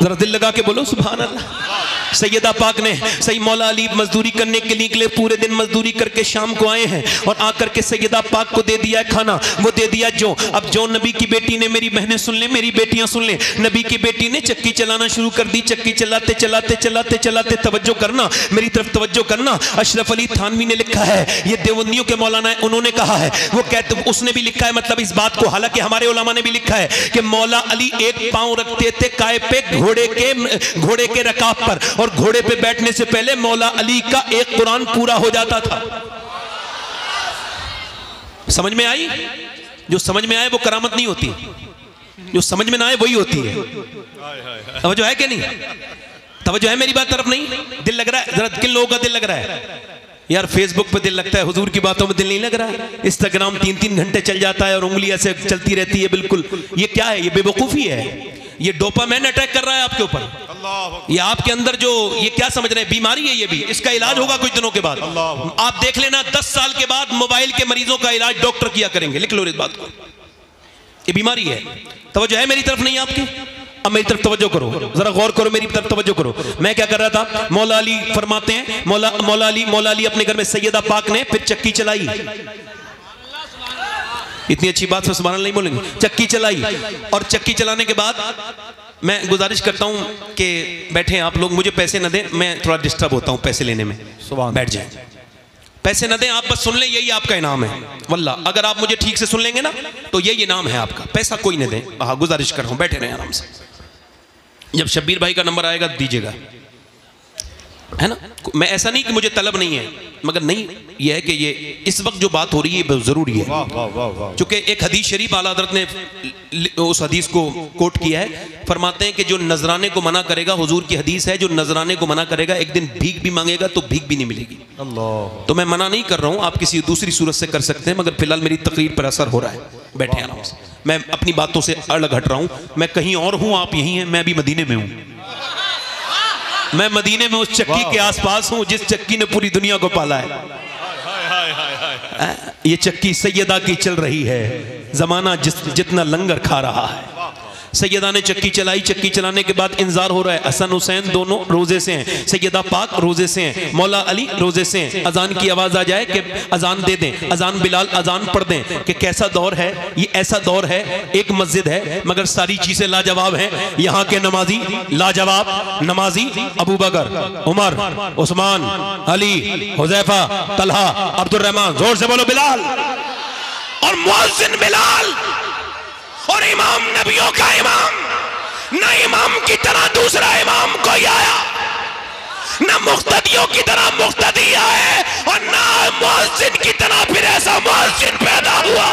S1: जरा दिल लगा के बोलो सुभान अल्लाह। सैयदा पाक ने सही मौला अली मजदूरी करने के लिए निकले, पूरे दिन मजदूरी करके शाम को आए हैं और आकर के सैयदा पाक को दे दिया खाना, वो दे दिया जो। अब जो नबी की बेटी ने, मेरी बहनें सुन ले, मेरी बेटियां सुन ले, नबी की बेटी ने चक्की चलाना शुरू कर दी। चक्की चलाते चलाते चलाते चलाते, तवज्जो करना, मेरी तरफ तवज्जो करना, अशरफ अली थानवी ने लिखा है, ये देवबंदियों के मौलाना है, उन्होंने कहा है, वो कहते, उसने भी लिखा है मतलब इस बात को, हालांकि हमारे उलमा ने भी लिखा है कि मौला अली एक पांव रखते थे काय पे घोड़े के रकाब पर, और घोड़े पे बैठने से पहले मौला अली का एक कुरान पूरा हो जाता था। समझ में आई? जो समझ में आए वो करामत नहीं होती, जो समझ में ना आए वही होती है। तवज्जो है कि नहीं? तवज्जो है मेरी बात तरफ? नहीं दिल लग रहा है? जरा किन लोगों का दिल लग रहा है यार? फेसबुक पे दिल लगता है, हुजूर की बातों में दिल नहीं लग रहा है। इंस्टाग्राम 3-3 घंटे चल जाता है और उंगली ऐसे चलती रहती है। बिल्कुल ये क्या है? ये बेवकूफ़ी है, ये डोपामाइन अटैक कर रहा है आपके ऊपर। ये आपके अंदर जो ये क्या समझ रहे हैं, बीमारी है ये भी, इसका इलाज होगा कुछ दिनों के बाद। आप देख लेना 10 साल के बाद मोबाइल के मरीजों का इलाज डॉक्टर किया करेंगे, लिख लो इस बात को, ये बीमारी है। तवज्जो है मेरी तरफ? नहीं आपकी? अब मेरी तरफ तवज्जो करो, जरा गौर करो, मेरी तरफ तवज्जो करो। मैं क्या कर रहा था? मौला अली फरमाते हैं, मौला अली अपने घर में सैयदा पाक ने फिर चक्की चलाई। इतनी अच्छी बात से सुभान अल्लाह नहीं बोलेंगे? चक्की चलाई, और चक्की चलाने के बाद मैं गुजारिश करता हूं कि बैठे आप लोग, मुझे पैसे न दें, मैं थोड़ा डिस्टर्ब होता हूं पैसे लेने में। बैठ जाए, पैसे न दें, आप बस सुन लें, यही आपका इनाम है। वल्लाह अगर आप मुझे ठीक से सुन लेंगे ना तो यही इनाम है आपका, पैसा कोई न दें। हाँ गुजारिश कर रहा हूं, बैठे रहें आराम से। जब शब्बीर भाई का नंबर आएगा दीजिएगा, है ना? मैं ऐसा नहीं कि मुझे तलब नहीं है, मगर नहीं यह है कि ये इस वक्त जो बात हो रही है बहुत ज़रूरी है। चूँकि एक हदीस शरीफ आला हज़रत ने उस हदीस को कोट किया है, फरमाते हैं कि जो नजराने को मना करेगा, हुजूर की हदीस है, जो नजराने को मना करेगा एक दिन भीख भी मांगेगा तो भीख भी नहीं मिलेगी। अल्लाह। तो मैं मना नहीं कर रहा हूँ, आप किसी दूसरी सूरत से कर सकते हैं, मगर फिलहाल मेरी तकरीर पर असर हो रहा है। बैठे आराम से, मैं अपनी बातों से अलग हट रहा हूँ। मैं कहीं और हूँ, आप यहीं हैं, मैं अभी मदीने में हूँ। मैं मदीने में उस चक्की के आसपास हूं जिस चक्की ने पूरी दुनिया को पाला है। ये चक्की सैयदा की चल रही है, जमाना जितना लंगर खा रहा है। सैयदा ने चक्की चलाई, चक्की चलाने के बाद इंतजार हो रहा है। हसन हुसैन दोनों रोजे से हैं, सैयदा पाक रोजे से हैं, मौला अली रोजे से हैं। अजान की आवाज आ जाए कि अजान दे दें, अजान बिलाल अजान पढ़ दें। कि कैसा दौर है ये? ऐसा दौर है, एक मस्जिद है मगर सारी चीजें लाजवाब हैं। यहाँ के नमाजी लाजवाब नमाजी, अबू बकर, उमर, उस्मान, अली, हुज़ैफा, तलहा, अब्दुल रहमान, जोर से बोलो बिलाल, और मुअज्जिन बिलाल, और इमाम नबियों का इमाम। न इमाम की तरह दूसरा इमाम कोई आया, न मुख्तदियों की तरह मुख्तदी आए, और न मुअज्जिन की तरह फिर ऐसा मुअज्जिन पैदा हुआ।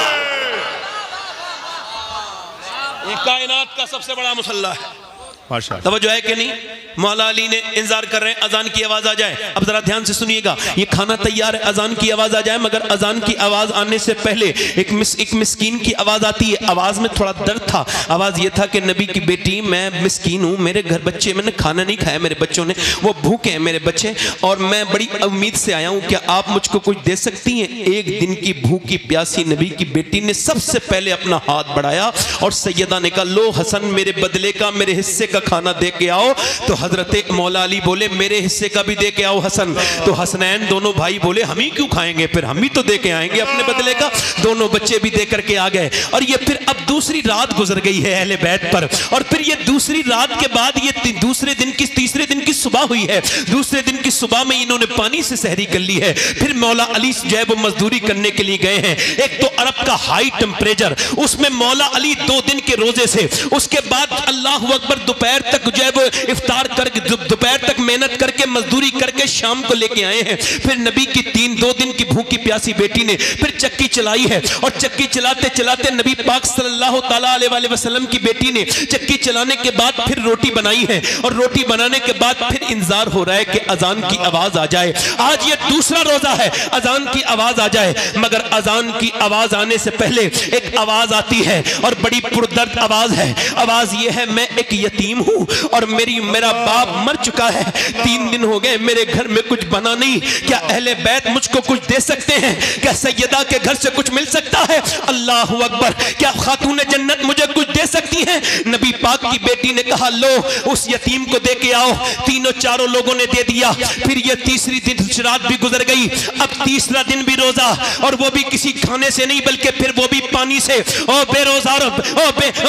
S1: ये कायनात का सबसे बड़ा मुसल्ला है। तवज्जो है कि नहीं? मौला अली ने इंतजार कर रहे हैं अजान की आवाज आ जाए। अब जरा ध्यान से सुनिएगा, ये खाना तैयार है, अजान की आवाज आ जाए, मगर अजान की आवाज आने से पहले एक मिस्कीन की आवाज आती है। आवाज में थोड़ा दर्द था। आवाज ये था कि नबी की बेटी, मैं मिस्कीन हूँ, मेरे घर बच्चे, मैंने खाना नहीं खाया, मेरे बच्चों ने, वो भूखे हैं मेरे बच्चे, और मैं बड़ी उम्मीद से आया हूँ, क्या आप मुझको कुछ दे सकती हैं? एक दिन की भूखी प्यासी नबी की बेटी ने सबसे पहले अपना हाथ बढ़ाया और सैयदा ने कहा, लो हसन मेरे बदले का, मेरे हिस्से का खाना दे के आओ। तो हजरत मौला अली बोले, मेरे हिस्से का भी दे के आओ हसन। तो हसनैन दोनों भाई बोले, हम ही क्यों खाएंगे, फिर हम ही तो दे के आएंगे अपने बदले का। दोनों बच्चे भी दे करके आ गए। और ये फिर अब दूसरी रात गुजर गई है अहले बैत पर, और फिर ये दूसरी रात के बाद ये तीसरे दिन की सुबह हुई है। दूसरे दिन की सुबह में इन्होंने पानी से सहरी कर ली है। फिर मौला अली जो है वो मजदूरी करने के लिए गए हैं। एक तो अरब का हाई टेम्परेचर, उसमें मौला अली 2 दिन के रोजे से, उसके बाद अल्लाह अकबर दोपहर तक जो है वो इफ्तार करके, दोपहर तक मेहनत करके मजदूरी करके शाम को लेके आए हैं। फिर नबी की 2 दिन की भूखी प्यासी बेटी ने फिर चक्की चलाई है, और चक्की चलाते चलाते नबी पाक सल्लल्लाहु ताला अलैहि वसल्लम की बेटी ने चक्की चलाने के बाद फिर रोटी बनाई है, और रोटी बनाने के बाद फिर इंतजार हो रहा है कि अजान की आवाज आ जाए। आज ये दूसरा रोजा है, अजान की आवाज आ जाए, मगर अजान की आवाज आने से पहले एक आवाज आती है, और बड़ी पुरदर्द आवाज है। आवाज ये है, मैं एक यतीम हूं और मेरा बाप मर चुका है, 3 दिन हो गए मेरे घर में कुछ बना नहीं, क्या अहले बैत मुझको कुछ दे सकते हैं? क्या सैयदा के घर से कुछ मिल सकता है? अल्लाह अकबर, क्या खातून जन्नत मुझे कुछ दे सकती हैं? नबी पाक की बेटी ने कहा लो उस यतीम को दे के आओ। तीनों चारों लोगों ने दे दिया। फिर ये तीसरी दिन रात भी गुजर गई, अब तीसरा दिन भी रोजा, और वो भी किसी खाने से नहीं बल्कि फिर वो भी पानी से। और बेरोजा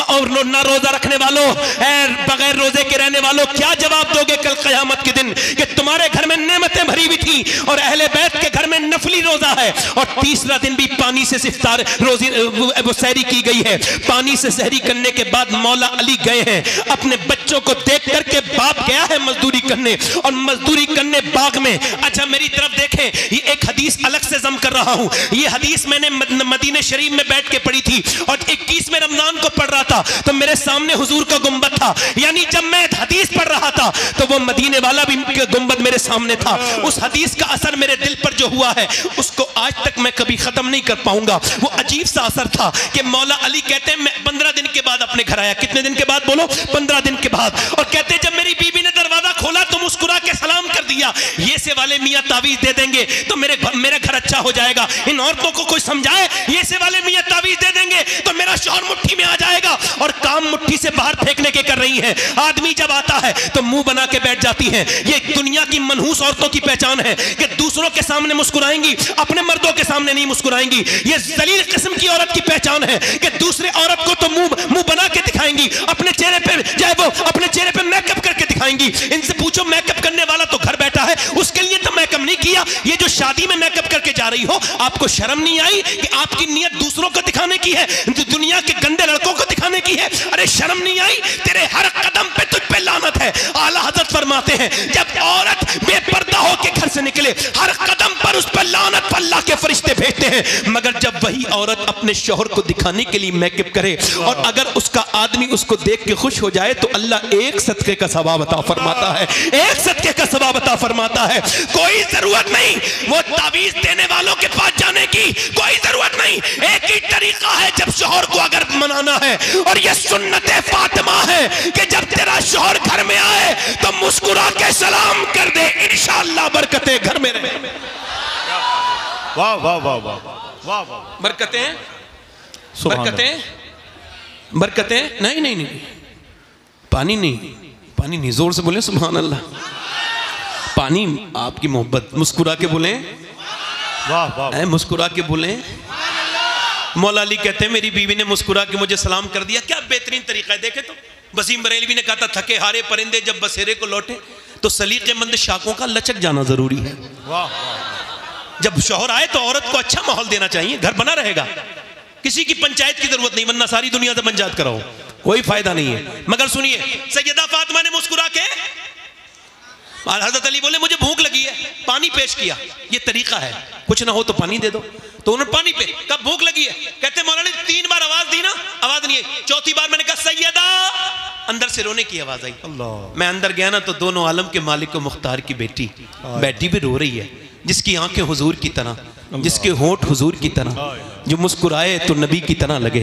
S1: और ना रोजा रखने वालों, बगैर रोजे के रहने वालों, क्या जवाब दोगे कल क़यामत के दिन कि तुम्हारे घर में नेमतें भरी हुई थी और अहले बैत के घर में नफली रोजा है, और तीसरा दिन भी पानी से इफ्तार रोजी वो सहरी की गई है। पानी से सहरी करने के बाद मौला अली गए हैं, अपने बच्चों को देख करके बाप गया है मजदूरी करने, और मजदूरी करने बाग में। अच्छा मेरी तरफ देखें, ये एक हदीस अलग से जम कर रहा हूं। ये हदीस मैंने मदीने शरीफ में बैठ के पढ़ी थी, और 21वें रमजान को पढ़ रहा था तो मेरे सामने हुजूर का गुंबद था। यानी जब मैं हदीस पढ़ रहा था तो वो मदीने वाला भी गुंबद मेरे सामने था। उस हदीस का असर मेरे दिल पर जो हुआ है उसको आज तक मैं कभी खत्म नहीं कर पाऊंगा। वो अजीब सा असर था कि मौला अली कहते हैं मैं 15 दिन के बाद अपने घर आया। कितने दिन के बाद बोलो? 15 दिन के बाद। और कहते हैं जब मेरी बीबी ने दरवाजा खोला तो मुस्कुरा के सलाम कर दिया, ये से वाले मियां तावीज दे देंगे तो मेरा घर अच्छा हो जाएगा। इन औरतों को कोई समझाए, ये से वाले मियां तावीज दे देंगे तो मेरा शौहर मुट्ठी में आ जाएगा, और काम मुट्ठी से बाहर फेंकने के कर रही है। आदमी जब आता है तो मुंह बना के बैठ जाती है। ये दुनिया की मनहूस औरतों की पहचान है कि दूसरों के सामने मुस्कुराएंगी, अपने मर्दों के सामने नहीं मुस्कुराएंगी। ये जलील किस्म की औरत की पहचान है कि दूसरे औरत को तो मुंह बना के दिखाएंगी, अपने चेहरे पे चाहे वो अपने चेहरे पे मेकअप करके दिखाएंगी। इनसे पूछो मेकअप करने वाला तो घर बैठा है, उसके लिए तो मेकअप नहीं किया। ये जो शादी में मेकअप करके जा रही हो, आपको शर्म नहीं आई कि आपकी नीयत दूसरों को दिखाने की है, दुनिया के गंदे लड़कों को दिखाने की है? अरे शर्म नहीं आई? तेरे हर कदम पे तुझ पे लानत है। आला हज़रत फरमाते हैं जब औरत बेपर्दा होकर घर से निकले, हर कदम पर उस पर लानत अल्लाह के फरिश्ते भेजते हैं। मगर जब वही औरत अपने शौहर को दिखाने के लिए मेकअप करे और अगर उसका आदमी उसको देख के खुश हो जाए तो अल्लाह एक सदके का सवाब अता फरमाता है, एक सदके का सवाब अता फरमाता है। कोई जरूरत नहीं वो तावीज देने वालों के पास जाने की, कोई जरूरत नहीं। एक ही तरीका है जब शौहर को अगर मनाना है, और ये सुन्नत फातिमा है कि जब तेरा शौहर घर में आए तो मुस्कुरा के सलाम कर दे, इंशाअल्लाह बरकतें घर में रहे।
S2: वाह वाह वाह वाह वाह वाह,
S1: बरकतें बरकतें बरकतें। नहीं नहीं नहीं, पानी नहीं, पानी नहीं, जोर से बोले सुभान अल्लाह। पानी आपकी मोहब्बत, मुस्कुरा के बोले
S2: वाह वाह,
S1: मुस्कुरा के बोले। मौला अली कहते हैं मेरी बीवी ने मुस्कुरा के मुझे सलाम कर दिया। क्या बेहतरीन तरीका है। देखे तो वसीम बरेलवी ने कहा था थके हारे परिंदे जब बसेरे को लौटे, तो सलीकेमंद शाखों का लचक जाना जरूरी है। जब शौहर आए तो औरत को अच्छा माहौल देना चाहिए, घर बना रहेगा। किसी की पंचायत की जरूरत नहीं, वरना सारी दुनिया से पंचायत कराओ, कोई फायदा नहीं है। मगर सुनिए, सैयदा फातिमा ने मुस्कुरा के, हजरत अली बोले मुझे भूख लगी है, पानी पेश किया। ये तरीका है, कुछ ना हो तो पानी दे दो। तो उन्होंने पानी पे, कब भूख लगी है? कहते मौलाना 3 बार आवाज दी ना, आवाज नहीं आई। चौथी बार मैंने कहा सैयदा, अंदर से रोने की आवाज आई। मैं अंदर गया ना तो दोनों आलम के मालिक को मुख्तार की बेटी बैठी भी रो रही है, जिसकी आंखें हुजूर की तरह, जिसके होंठ हुजूर की तरह, जो मुस्कुराए तो नबी की तरह लगे,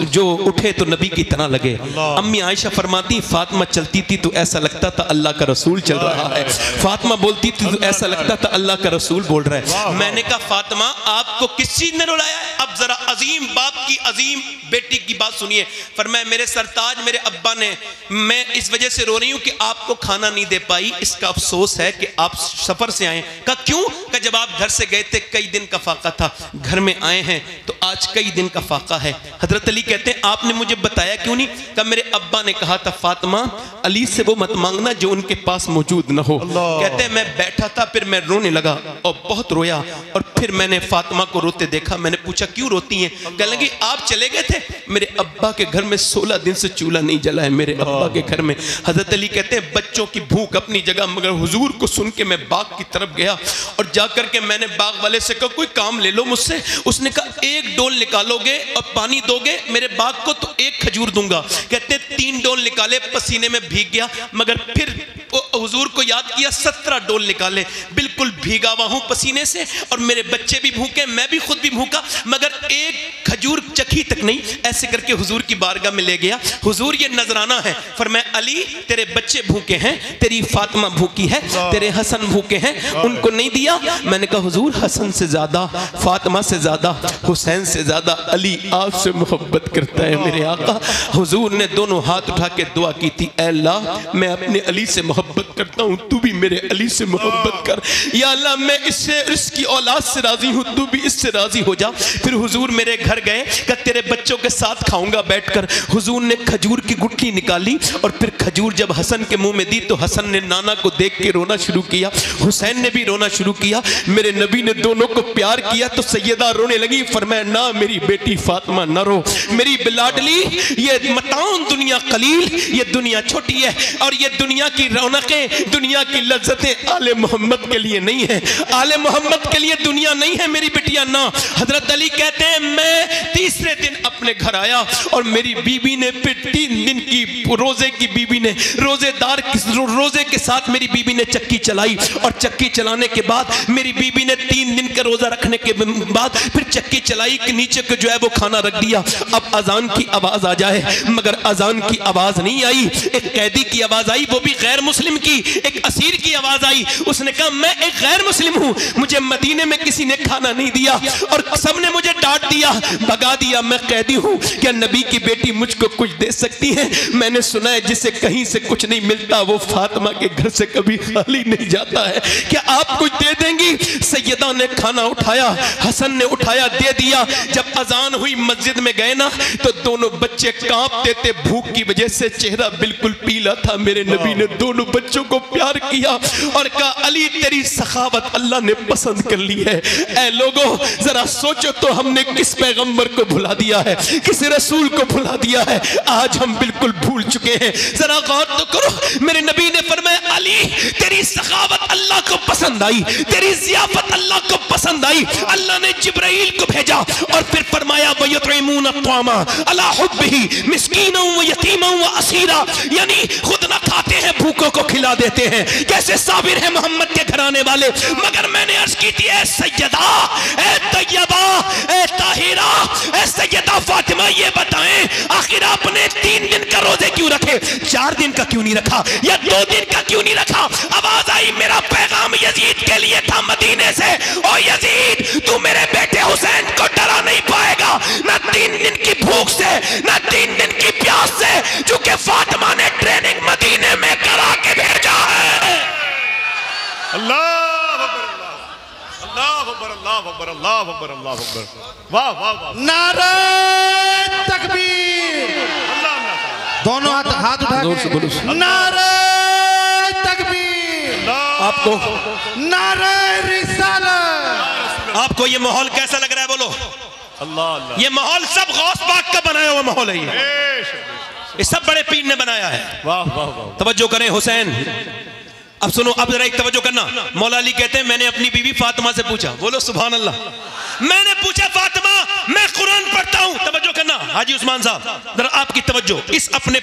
S1: जो उठे तो नबी की तरह लगे। अम्मी आयशा फरमाती फातिमा चलती थी तो ऐसा लगता था अल्लाह का रसूल चल रहा है, फातिमा बोलती थी तो ऐसा लगता था अल्लाह का रसूल बोल रहा है। मैंने कहा फातिमा आपको किस चीज ने रुलाया है? अब जरा अजीम बाप की अजीम बेटी की बात सुनिए। फरमाया मेरे सरताज मेरे अब्बा ने, मैं इस वजह से रो रही हूँ कि आपको खाना नहीं दे पाई, इसका अफसोस है कि आप सफर से आए। कहा क्यों? कि जब आप घर से गए थे कई दिन का फाका था, घर में आए हैं तो आज कई दिन का फाका है। हजरत अली कहते हैं आपने मुझे बताया क्यों नहीं? कहा मेरे अब्बा ने कहा था फातिमा अली से वो मत मांगना जो उनके पास मौजूद न हो। कहते हैं मैं बैठा था, फिर मैं रोने लगा और बहुत रोया, और फिर मैंने फातिमा को रोते देखा। मैंने पूछा क्यों रोती हैं? कहने लगी आप चले गए थे, मेरे अब्बा के घर में 16 दिन से चूल्हा नहीं जला है मेरे अब्बा के घर में। हजरत अली कहते हैं बच्चों की भूख अपनी जगह, मगर हुजूर को सुन के मैं बाग की तरफ गया और जाकर के मैंने बाग वाले से कहा कोई काम ले लो मुझसे। उसने कहा 1 डोल निकालोगे और पानी दोगे मेरे बाग को तो एक खजूर दूंगा। कहते 3 डोल निकाले, पसीने में भीग गया, मगर फिर हुजूर को याद किया, 17 डोल निकाले, बिल्कुल भीगा हुआ हूं पसीने से, और मेरे बच्चे भी भूखे, मैं भी खुद भी भूखा, मगर एक खजूर चखी तक नहीं। ऐसे करके हुजूर की बारगाह में ले गया। हुजूर ये नजराना है, फरमाया अली तेरे बच्चे भूखे हैं, तेरी फातिमा भूखी है, तेरे हसन भूखे हैं, उनको नहीं दिया। मैंने कहा हुजूर हसन से ज्यादा, फातिमा से ज्यादा, हुसैन से ज्यादा अली आपसे मोहब्बत करता है मेरे आका। हुजूर ने दोनों हाथ उठा के दुआ की थी, ऐ अल्लाह मैं अपने अली से मोहब्बत करता हूँ, तू भी मेरे अली से मोहब्बत कर। या अल्लाह मैं इससे, इसकी औलाद से राजी हूँ, तू भी इससे राजी हो जा। फिर हुजूर मेरे घर गए, कि तेरे बच्चों के साथ खाऊंगा बैठकर। हुजूर ने खजूर की गुठली निकाली और फिर खजूर जब हसन के मुंह में दी तो हसन ने नाना को देख के रोना शुरू किया, हुसैन ने भी रोना शुरू किया। मेरे नबी ने दोनों को प्यार किया तो सैयदा रोने लगी। फरमाया ना मेरी बेटी फातिमा न रो, मेरी बिलाडली, ये मताउन दुनिया कलील, ये दुनिया छोटी है और ये दुनिया की रौनकें, दुनिया की लज्जतें आले मोहम्मद के लिए नहीं है, आले मोहम्मद के लिए दुनिया नहीं है मेरी बिटिया ना। हजरत अली कहते हैं मैं तीसरे दिन अपने घर आया और मेरी बीबी ने फिर 3 दिन की रोजे की बीबी ने, रोजेदार रोजे के साथ मेरी बीबी ने चक्की चलाई, और चक्की चलाने के बाद मेरी बीबी ने 3 दिन का रोजा रखने के बाद फिर चक्की चलाई कि नीचे को जो है वो खाना रख दिया। अब अजान की आवाज आ जाए, मगर अजान की आवाज नहीं आई, एक कैदी की आवाज आई, वो भी गैर मुस्लिम की, एक असीर की आवाज आई। उसने कहा मैं एक गैर मुस्लिम हूं, मुझे मदीने में किसी ने खाना नहीं दिया और सबने मुझे डांट दिया, भगा दिया, मैं कैदी हूं, क्या नबी की बेटी मुझको कुछ दे सकती है? मैंने सुना है जिसे कहीं से कुछ नहीं मिलता वो फातिमा के घर से कभी खाली नहीं जाता है, क्या आप कुछ दे देंगी? सैयदा ने खाना उठाया, हसन ने उठाया, दे दिया। जब अजान हुई मस्जिद में गए ना तो दोनों बच्चे कांपते थे, भूख की वजह से चेहरा बिल्कुल पीला था। मेरे नबी ने दोनों बच्चों को प्यार किया और कहा अली तेरी सखावत अल्लाह ने पसंद कर ली है। ऐ लोगों जरा सोचो तो हमने किस पैगंबर को भुला दिया है, किस रसूल को भुला दिया है, आज हम बिल्कुल भूल चुके हैं। जरा गौर तो करो। मेरे नबी ने फरमाया अली तेरी सखावत अल्लाह को पसंद आई, तेरी ज़ियाफत अल्लाह को पसंद आई। अल्लाह ने जिब्राइल को भेजा और फिर फरमाया वयुतइमून अत्वामा अला हुब्बिही मिस्कीनन व यतीमन व असीरा, यानी खुद ना खाते हैं भूखों को खिला देते हैं। कैसे साबिर है मोहम्मद के घराने वाले। मगर मैंने अर्ज की थी ए सैयदा, ए तैयबा, ए ताहिरा, ए सैयदा फातिमा ये बताएं आखिर आपने 3 दिन का रोजे क्यों रखे, 4 दिन का क्यों नहीं रखा या 2 दिन का क्यों नहीं रखा? आवाज आई मेरा पैगाम यजीद के लिए था मदीने से, ओ यजीद तू मेरे बेटे हुसैन को डरा नहीं पाएगा, ना 3 दिन की भूख से, ना 3 दिन की प्यास से, चूंकि फातिमा ने ट्रेनिंग मदीने में करा के भेजा है।
S2: अल्लाह अकबर, अल्लाह अकबर, अल्लाह अकबर, अल्लाह अकबर, अल्लाह अकबर। वाह वाह वाह,
S3: नारे तकबीर, दोनों हाथ उठा के नारे तकबीर,
S1: आपको
S3: नारे रिसालत।
S1: आपको ये माहौल कैसा लग रहा है बोलो?
S2: अल्लाह अल्लाह,
S1: ये माहौल सब गौस पाक का बनाया हुआ माहौल है, ये सब बड़े पीर ने बनाया है।
S2: वाह वाह वाह,
S1: तवज्जो करें हुसैन। अब सुनो, अब जरा एक तवज्जो करना। मौला अली कहते हैं मैंने अपनी बीवी फातिमा से पूछा, बोलो सुभान अल्लाह, मैंने पूछा फातिमा मैं कुरान पढ़ता हूं, तवज्जो करना हाजी उस्मान साहब जरा आपकी तवज्जो इस अपने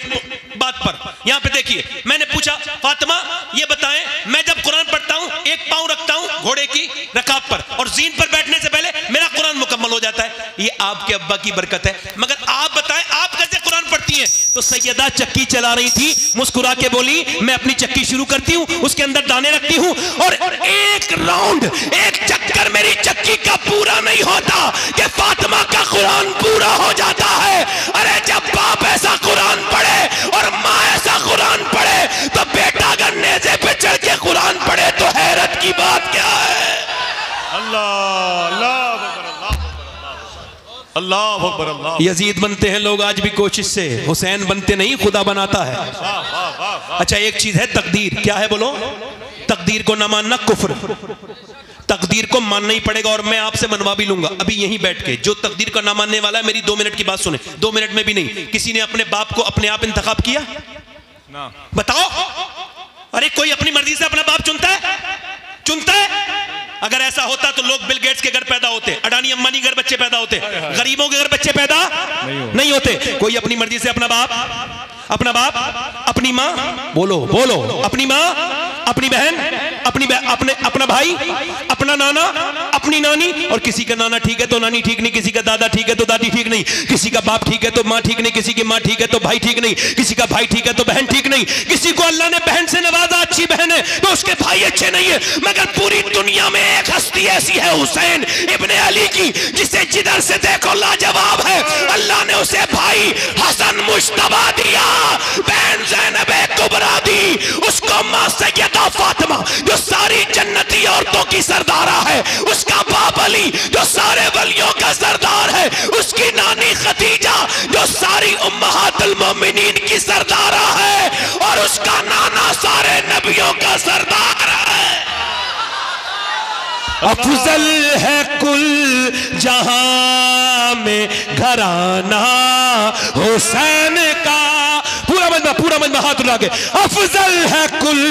S1: बात पर, यहां पे देखिए। मैंने पूछा फातिमा ये बताएं मैं जब कुरान पढ़ता हूं एक पांव रखता हूं घोड़े की रकाब पर और जीन पर बैठने से पहले मेरा कुरान मुकम्मल हो जाता है, ये आपके अब्बा की बरकत है, मगर आप बताएं आप कैसे कुरान पढ़ती हैं? तो सैयदा चक्की चला रही थी, मुस्कुरा के बोली मैं अपनी चक्की शुरू करती हूं, उसके अंदर दाने रखती हूं और एक राउंड, एक चक्कर मेरी चक्की का पूरा नहीं होता कि फातिमा का कुरान पूरा हो जाता है। अरे जब बाप ऐसा कुरान पढ़े और माँ ऐसा कुरान पढ़े तो बेटा अगर नेज़े पे चढ़ के कुरान पढ़े तो हैरत की बात क्या है?
S2: अल्लाह अल्लाह अकबर, अल्लाह अकबर, अल्लाह।
S1: यजीद बनते हैं लोग आज भी कोशिश से, हुसैन बनते नहीं, खुदा बनाता है। अच्छा एक चीज है तकदीर, क्या है बोलो? तकदीर को ना मानना कुफ्र, तकदीर को मानना ही पड़ेगा और मैं आपसे मनवा भी लूंगा अभी यहीं बैठ के। जो तकदीर का ना मानने वाला है मेरी 2 मिनट की बात सुने, 2 मिनट में भी नहीं। किसी ने अपने बाप को अपने आप इंतखाब किया ना? बताओ। अरे कोई अपनी मर्जी से अपना बाप चुनता है? चुनता है? अगर ऐसा होता तो लोग बिल गेट्स के घर पैदा होते, अडानी अंबानी घर बच्चे पैदा होते, गरीबों के घर बच्चे पैदा नहीं होते। कोई अपनी मर्जी से अपना बाप, अपनी माँ, बोलो बोलो, अपनी माँ, अपनी बहन, अपना भाई, अपना नाना, अपनी नानी, और किसी का नाना ठीक है तो नानी ठीक नहीं, किसी का दादा ठीक है तो दादी ठीक नहीं, किसी का बाप ठीक है तो माँ ठीक नहीं, किसी की माँ ठीक है तो भाई ठीक नहीं, किसी का भाई ठीक है तो बहन ठीक नहीं, किसी को अल्लाह ने बहन से नवाजा, अच्छी बहन है तो उसके भाई अच्छे नहीं है। मगर पूरी दुनिया में एक हस्ती ऐसी है हुसैन इब्ने अली की, जिसे जिधर से देखो लाजवाब है। अल्लाह ने उसे भाई हसन मुश्तबा दिया, बहन ज़ैनब कुबरा दी, उसको माँ सैयदा फातिमा जो सारी जन्नती औरतों की सरदारा है, उसका बाप अली जो सारे वलियों का सरदार है, उसकी नानी खदीजा जो सारी उम्महातुल मोमिनीन की सरदारा है, और उसका नाना सारे नबियों का सरदार है। अफजल है कुल जहां में घराना हुसैन का, पूरा मजमा हाथ उठा के, अफजल है कुल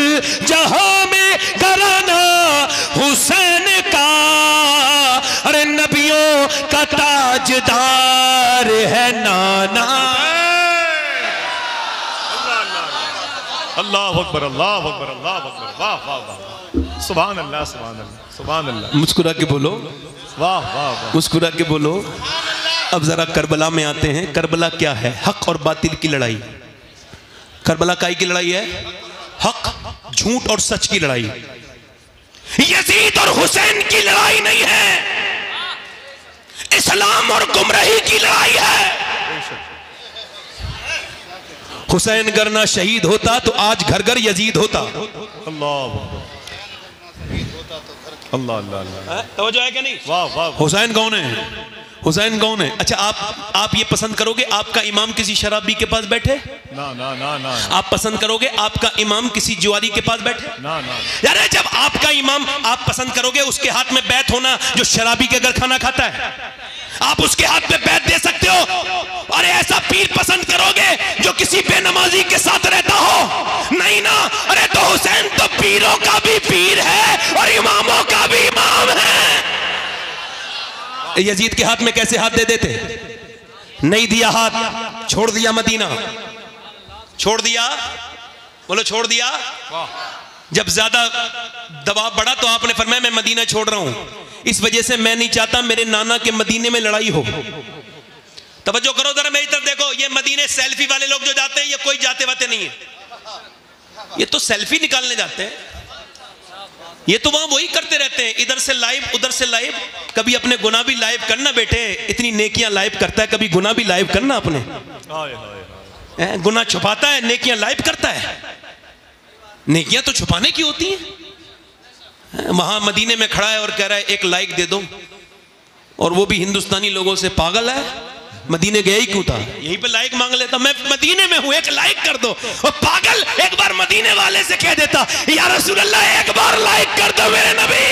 S1: जहां में घराना हुसैन का, अरे नबियों का ताजदार है नाना।
S2: अल्लाह अकबर, अल्लाह अकबर, अल्लाह अकबर, वाह वाह वाह, सुभान अल्लाह, सुभान अल्लाह, सुभान अल्लाह।
S1: मुस्कुरा के बोलो,
S2: वाह वाह वाह,
S1: मुस्कुरा के बोलो। अब जरा करबला में आते हैं। करबला क्या है? हक और बातिल की लड़ाई। करबला काई की लड़ाई है? हक, झूठ और सच की लड़ाई। यजीद और हुसैन की लड़ाई नहीं है, इस्लाम और गुमराही की लड़ाई है। हुसैन करना शहीद होता तो आज घर घर यजीद होता।
S2: अल्लाह अल्लाह अल्लाह,
S1: तवज्जो है कि नहीं?
S2: वाह वाह।
S1: हुसैन कौन है? हुसैन कौन है? अच्छा, आप ये पसंद करोगे आपका इमाम किसी शराबी के पास बैठे?
S2: ना ना ना ना।
S1: आप पसंद करोगे आपका इमाम किसी जुआरी के पास बैठे?
S2: ना ना।
S1: यार जब आपका इमाम, आप पसंद करोगे उसके हाथ में बैत होना जो शराबी के घर खाना खाता है? आप उसके हाथ में बैत दे सकते हो? अरे ऐसा पीर पसंद करोगे जो किसी बेनमाजी के साथ रहता हो? नहीं ना। अरे तो हुसैन तो पीरों का भी पीर है और इमामों का भी इमाम है। यजीद के हाथ में कैसे हाथ दे देते? नहीं दिया हाथ, छोड़ दिया मदीना, छोड़ दिया, बोलो छोड़ दिया। जब ज्यादा दबाव बढ़ा तो आपने फरमाया मैं मदीना छोड़ रहा हूं, इस वजह से मैं नहीं चाहता मेरे नाना के मदीने में लड़ाई हो। तवज्जो करो जरा मेरी तरफ देखो, ये मदीने सेल्फी वाले लोग जो जाते हैं ये कोई जाते वाते नहीं है, ये तो सेल्फी निकालने जाते हैं। ये तो वहां वही करते रहते हैं, इधर से लाइव उधर से लाइव। कभी अपने गुनाह भी लाइव करना बेटे, इतनी नेकियां लाइव करता है, कभी गुनाह भी लाइव करना अपने। गुनाह छुपाता है, नेकियां लाइव करता है। नेकियां तो छुपाने की होती हैं। वहां मदीने में खड़ा है और कह रहा है एक लाइक दे दो, और वो भी हिंदुस्तानी लोगों से पागल है, मदीने गया ही क्यों था, यहीं पे लाइक मांग लेता, मैं मदीने में हूं एक लाइक कर दो। और पागल एक बार मदीने वाले से कह देता या रसूल अल्लाह एक बार लाइक कर दो मेरे नबी।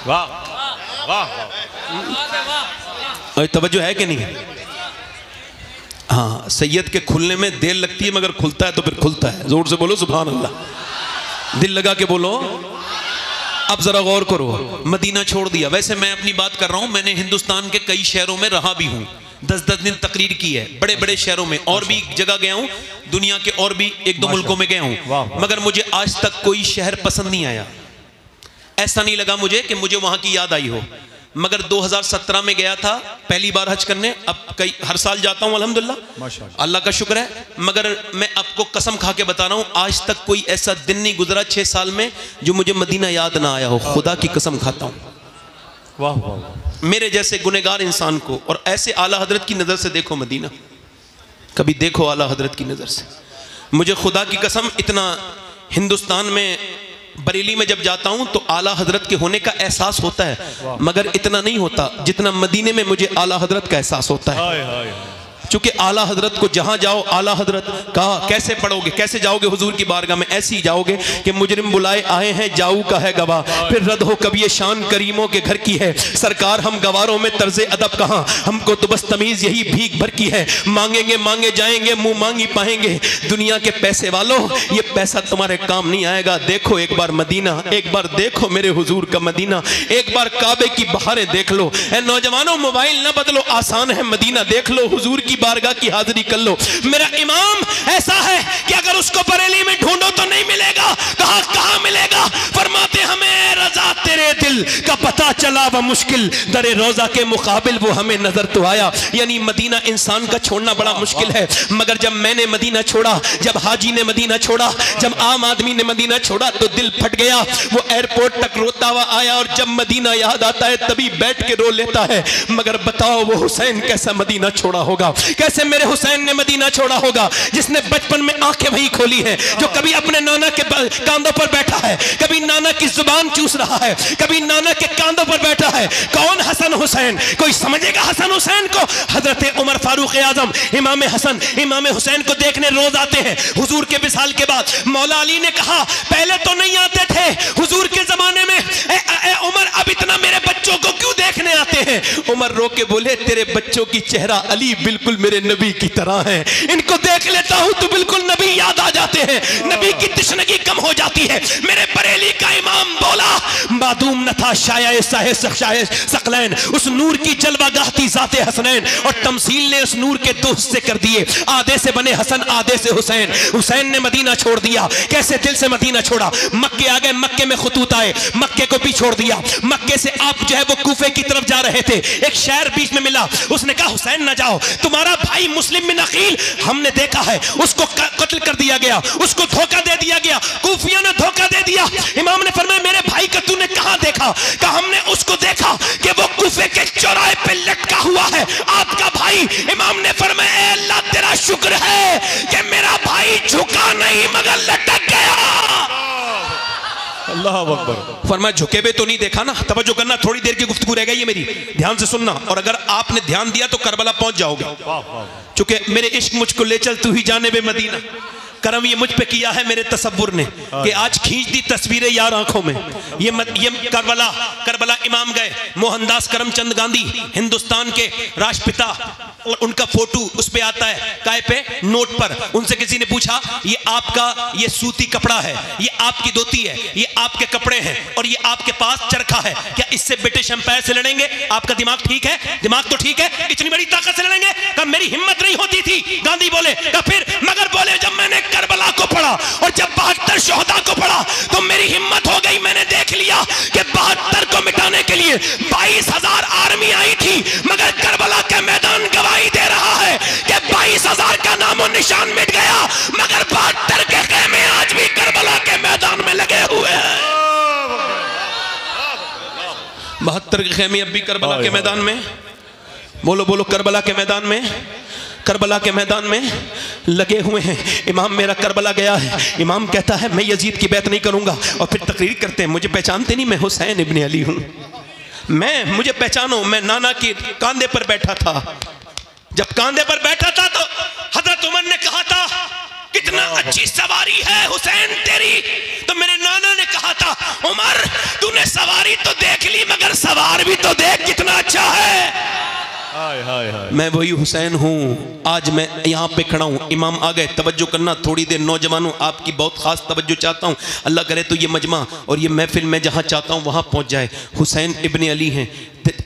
S2: वाह वाह वाह।
S1: तवज्जो है कि नहीं? हाँ, सैयद के खुलने में देर लगती है मगर खुलता है तो फिर खुलता है। जोर से बोलो सुभान अल्लाह, दिल लगा के बोलो। अब जरा गौर करो, मदीना छोड़ दिया। वैसे मैं अपनी बात कर रहा हूं, मैंने हिंदुस्तान के कई शहरों में रहा भी हूं, 10-10 दिन तकरीर की है, बड़े बड़े शहरों में, और भी जगह गया हूं, दुनिया के और भी 1-2 मुल्कों में गया हूं, मगर मुझे आज तक कोई शहर पसंद नहीं आया। ऐसा नहीं लगा मुझे कि मुझे वहां की याद आई हो। मगर 2017 में गया था पहली बार हज करने, अब हर साल जाता हूं अल्हम्दुलिल्लाह, अल्लाह का शुक्र है। मगर मैं आपको कसम खा के बता रहा हूं, आज तक कोई ऐसा दिन नहीं गुजरा 6 साल में जो मुझे मदीना याद ना आया हो। खुदा की कसम खाता हूं।
S2: वाह वाह।
S1: मेरे जैसे गुनहगार इंसान को, और ऐसे आला हजरत की नजर से देखो मदीना, कभी देखो आला हजरत की नजर से। मुझे खुदा की कसम इतना हिंदुस्तान में बरेली में जब जाता हूं तो आला हजरत के होने का एहसास होता है, मगर इतना नहीं होता जितना मदीने में मुझे आला हजरत का एहसास होता है। चूंकि आला हजरत को जहां जाओ आला हजरत कहा कैसे पढ़ोगे, कैसे जाओगे हुजूर की बारगाह में, ऐसे ही जाओगे कि मुजरिम बुलाए आए हैं जाऊ का है गवाह, फिर रद हो कभी ये शान करीमों के घर की है, सरकार हम गवारों में तर्ज अदब कहाँ, हमको तो बस तमीज यही भीख भर की है, मांगेंगे मांगे जाएंगे मुंह मांगी पाएंगे, दुनिया के पैसे वालों ये पैसा तुम्हारे काम नहीं आएगा। देखो एक बार मदीना, एक बार देखो मेरे हुजूर का मदीना, एक बार काबे की बहारें देख लो। ए नौजवानों मोबाइल ना बदलो, आसान है मदीना देख लो, हुजूर की बारगाह की हाजिरी कर लो। मेरा इमाम ऐसा है कि अगर उसको बरेली में ढूंढो तो नहीं मिलेगा, कहां कहां मिलेगा, फरमाते हमें रजा तेरे दिल का पता चला व मुश्किल दरे रोजा के मुकाबिल वो हमें नजर तो आया। यानी मदीना इंसान का छोड़ना बड़ा मुश्किल है, मगर जब मैंने मदीना छोड़ा, जब हाजी ने मदीना छोड़ा, जब आम आदमी ने मदीना छोड़ा तो दिल फट गया। वो एयरपोर्ट तक रोता हुआ आया और जब मदीना याद आता है तभी बैठ के रो लेता है। मगर बताओ वो हुसैन कैसा मदीना छोड़ा होगा, कैसे मेरे हुसैन ने मदीना छोड़ा होगा, जिसने बचपन में आंखें वही खोली हैं, जो कभी अपने नाना के कांधों पर बैठा है, कभी नाना की जुबान चूस रहा है, कभी नाना के कांधों पर बैठा है। कौन हसन हुसैन, कोई समझेगा हसन हुसैन को? हजरत उमर फारूक आजम इमाम हसन इमाम हुसैन को देखने रोज आते हैं हुजूर के विसाल के बाद। मौला अली ने कहा पहले तो नहीं आते थे हुजूर के जमाने में, उमर अब इतना मेरे बच्चों को क्यों देखने आते हैं? उमर रो के बोले तेरे बच्चों की चेहरा अली बिल्कुल मेरे नबी की तरह है, इनको देख लेता हूं तो बिल्कुल नबी याद आ जाते हैं, नबी की तशनगी कम हो जाती है। मेरे बरेली का इमाम बोला मादूम न था शाये सकलैन, उस नूर की जलवा गाहती जाते हसनैन, और तमसील ने उस नूर के दो हिस्से कर दिए, आधे से बने हसन आधे से हुसैन। हुसैन ने मदीना छोड़ दिया, कैसे दिल से मदीना छोड़ा, मक्के आ गए, मक्के में खतूत आए, मक्के को भी छोड़ दिया, मक्के से आप जो है वो कूफे की तरफ जा रहे थे, एक शहर बीच में मिला, उसने कहा हुसैन ना जाओ, तुम्हारा भाई मुस्लिम बिन अकील हमने देखा है उसको कत्ल कर दिया गया, उसको धोखा दे दिया गया, कूफियों ने धोखा दे दिया। इमाम ने फरमाया मेरे भाई को तूने कहां देखा? कहा हमने उसको देखा कि वो कूफे के चौराहे पे लटका हुआ है आपका भाई। इमाम ने फरमाया अल्लाह तेरा शुक्र है कि मेरा भाई झुका नहीं मगर लटक गया।
S2: अल्लाह अकबर।
S1: फरमाया झुके हुए तो नहीं देखा ना, तवज्जो करना, थोड़ी देर की गुफ्तगू रह गई है मेरी, ध्यान से सुनना, और अगर आपने ध्यान दिया तो करबला पहुंच जाओगे। चूंकि मेरे इश्क मुझको ले चल तू ही जाने बे मदीना, करम ये मुझ पे किया है मेरे तसव्वुर ने कि आज खींच दी तस्वीरें यार आंखों में। ये करबला इमाम गए, मोहनदास करमचंद गांधी हिंदुस्तान के राष्ट्रपिता, और उनका फोटो उस पे आता है काय पे नोट पर। उनसे किसी ने पूछा ये आपका ये सूती कपड़ा है, ये आपकी धोती है, ये आपके कपड़े हैं और ये आपके पास चरखा है, क्या इससे ब्रिटिश एम्पायर से लड़ेंगे? आपका दिमाग ठीक है? दिमाग तो ठीक है, इतनी बड़ी ताकत से लड़ेंगे? कहा मेरी हिम्मत नहीं होती थी, गांधी बोले। कहा फिर? मगर बोले जब मैंने करबला को पढ़ा और जब 72 शोहदा को पढ़ा तो मेरी हिम्मत हो गई, मैंने देख लिया कि 72 को मिटाने के लिए 22,000 आर्मी आई थी, मगर करबला का मैदान गवाही दे रहा है कि 22,000 का नामो निशान मिट गया, मगर 72 के खेमे आज भी करबला के मैदान में लगे हुए हैं। 72 के खेमे अब भी करबला के मैदान में, बोलो बोलो, करबला के मैदान में, करबला के मैदान में लगे हुए हैं। इमाम मेरा करबला गया है, इमाम कहता है मैं यजीद की बैत नहीं करूंगा, और फिर तकरीर करते हैं मुझे पहचानते नहीं, मैं हुसैन इब्ने अली हूं, मुझे पहचानो, मैं नाना के कांधे पर बैठा था। जब कांधे पर बैठा था तो हजरत उमर ने कहा था कितना अच्छी सवारी है हुसैन तेरी, तो मेरे नाना ने कहा था उमर तूने सवारी तो देख ली मगर सवार भी तो देख कितना अच्छा है।
S2: हाय हाय हाय।
S1: मैं वही हुसैन हूँ, आज मैं यहाँ पे खड़ा हूँ। इमाम आ गए, तवज्जो करना थोड़ी देर, नौजवानों आपकी बहुत खास तवज्जो चाहता हूँ, अल्लाह करे तो ये मजमा और ये महफिल मैं जहाँ चाहता हूँ वहाँ पहुँच जाए। हुसैन इब्ने अली हैं।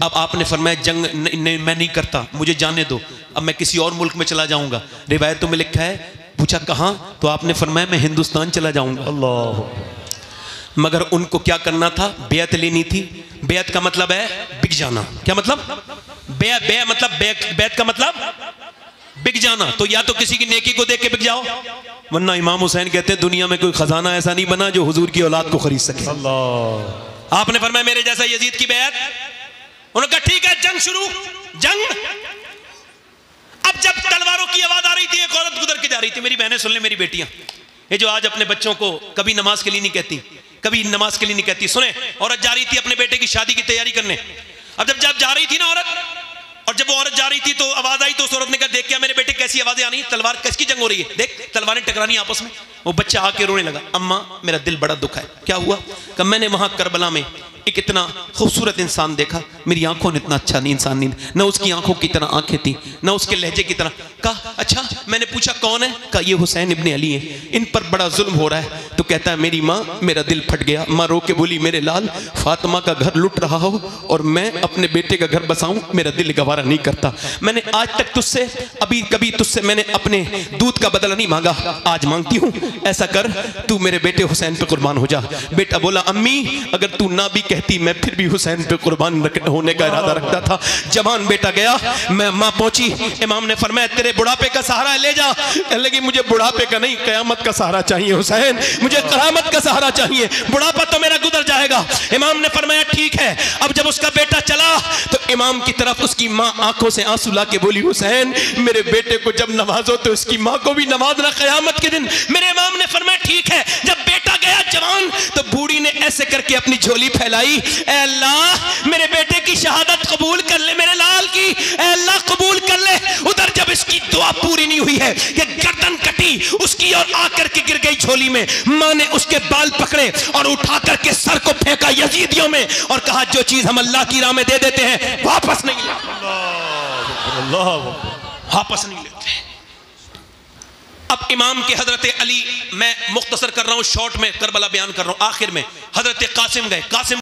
S1: अब आपने फरमाया जंग मैं नहीं करता, मुझे जाने दो, अब मैं किसी और मुल्क में चला जाऊँगा। रिवायतों में लिखा है, पूछा कहाँ, तो आपने फरमाया मैं हिंदुस्तान चला जाऊँगा।
S2: अल्लाह।
S1: मगर उनको क्या करना था, बेअत लेनी थी। बेअत का मतलब है बिक जाना। क्या मतलब? बैत का मतलब बिक जाना। तो या तो किसी की नेकी को देख के बिक जाओ, वरना इमाम हुसैन कहते हैं दुनिया में कोई खजाना ऐसा नहीं बना जो हुजूर की औलाद को खरीद सके।
S2: अल्लाह।
S1: आपने फरमाया मेरे जैसा यजीद की बैत। उन्होंने कहा ठीक है, जंग शुरू। जंग। अब जब तलवारों की आवाज आ रही थी, एक औरत गुजर के जा रही थी। मेरी बहनें सुन ले, मेरी बेटियां, ये जो आज अपने बच्चों को कभी नमाज के लिए नहीं कहती, कभी नमाज के लिए नहीं कहती, सुने, औरत जा रही थी अपने बेटे की शादी की तैयारी करने। अब जब जा रही थी ना औरत, और जब वो औरत जा रही थी तो आवाज आई, तो उस औरत ने कहा देख क्या मेरे बेटे कैसी आवाजें आ रही, तलवार किसकी जंग हो रही है, देख तलवारें टकरानी आपस में। वो बच्चा आके रोने लगा, अम्मा मेरा दिल बड़ा दुख है। क्या हुआ? कि मैंने वहां करबला में एक इतना खूबसूरत इंसान देखा, मेरी आंखों ने इतना अच्छा नहीं इंसान नहीं, न उसकी आंखों की तरह आंखें थी, न उसके लहजे की तरह। कहा अच्छा, मैंने पूछा कौन है? कहा ये हुसैन इब्ने अली है, इन पर बड़ा जुल्म हो रहा है। तो कहता है मेरी माँ, मेरा दिल फट गया। माँ रो के बोली मेरे लाल, फातिमा का घर लुट रहा हो और मैं अपने बेटे का घर बसाऊं, मेरा दिल गवारा नहीं करता। मैंने आज तक तुझसे कभी तुझसे मैंने अपने दूध का बदला नहीं मांगा, आज मांगती हूँ, ऐसा कर तू मेरे बेटे हुसैन पे कुर्बान हो जा। बेटा बोला अम्मी अगर तू ना भी कहती मैं फिर भी हुसैन पे कुर्बान होने का इरादा रखता था। जवान बेटा गया, मैं माँ पहुंची, इमाम ने फरमाया तेरे बुढ़ापे का सहारा ले जा। कहने लगी मुझे बुढ़ापे का नहीं, कयामत का सहारा चाहिए हुसैन, मुझे कयामत का सहारा चाहिए, बुढ़ापा तो मेरा गुजर जाएगा। इमाम ने फरमाया ठीक है। अब जब उसका बेटा चला तो इमाम की तरफ उसकी माँ आंखों से आंसू ला के बोली हुसैन मेरे बेटे को जब नवाजो तो उसकी माँ को भी नवाजना कयामत के दिन। मेरे इमाम ने फरमाया ठीक है। जब बेटा गया जवान तो बूढ़ी ने ऐसे करके अपनी झोली फैलाई, ऐ अल्लाह मेरे बेटे की शहादत कबूल कर ले, मेरे लाल की ऐ अल्लाह कबूल कर ले। उधर जब इसकी दुआ पूरी नहीं हुई है कि गर्दन कटी उसकी और आकर के गिर गई झोली में, मां ने उसके बाल पकड़े और उठा करके सर को फेंका यजीदियों में और कहा जो चीज हम अल्लाह की राह में दे देते हैं वापस नहीं लेते, वापस नहीं लेते। अब इमाम के हजरत अली, मैं मुख्तसर कर रहा हूं, शॉर्ट में करबला बयान कर रहा हूं, आखिर में हजरत कासिम गए। कासिम